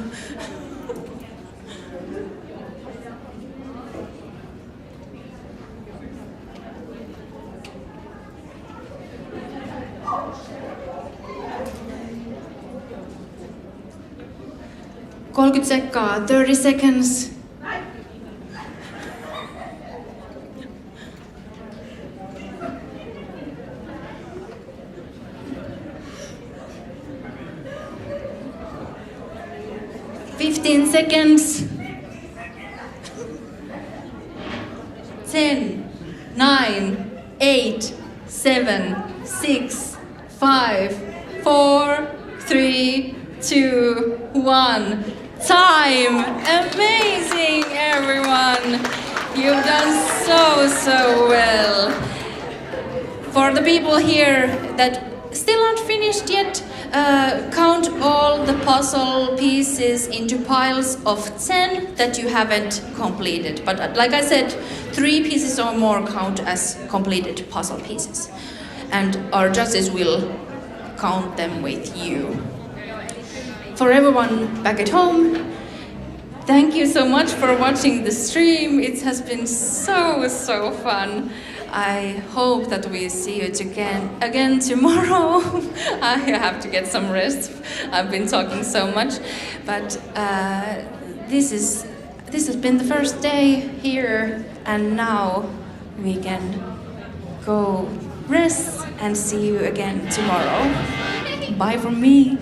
Speaker 19: Sekkaa, 30 seconds. Seconds. 10, 9, 8, 7, 6, 5, 4, 3, 2, 1. Time! Amazing, everyone! You've done so well. For the people here that still aren't finished yet, count all the puzzle pieces into piles of 10 that you haven't completed. But like I said, 3 pieces or more count as completed puzzle pieces. And our judges will count them with you. For everyone back at home, thank you so much for watching the stream. It has been so fun. I hope that we see you again tomorrow. I have to get some rest. I've been talking so much, but this has been the first day here, and now we can go rest and see you again tomorrow. Bye from me.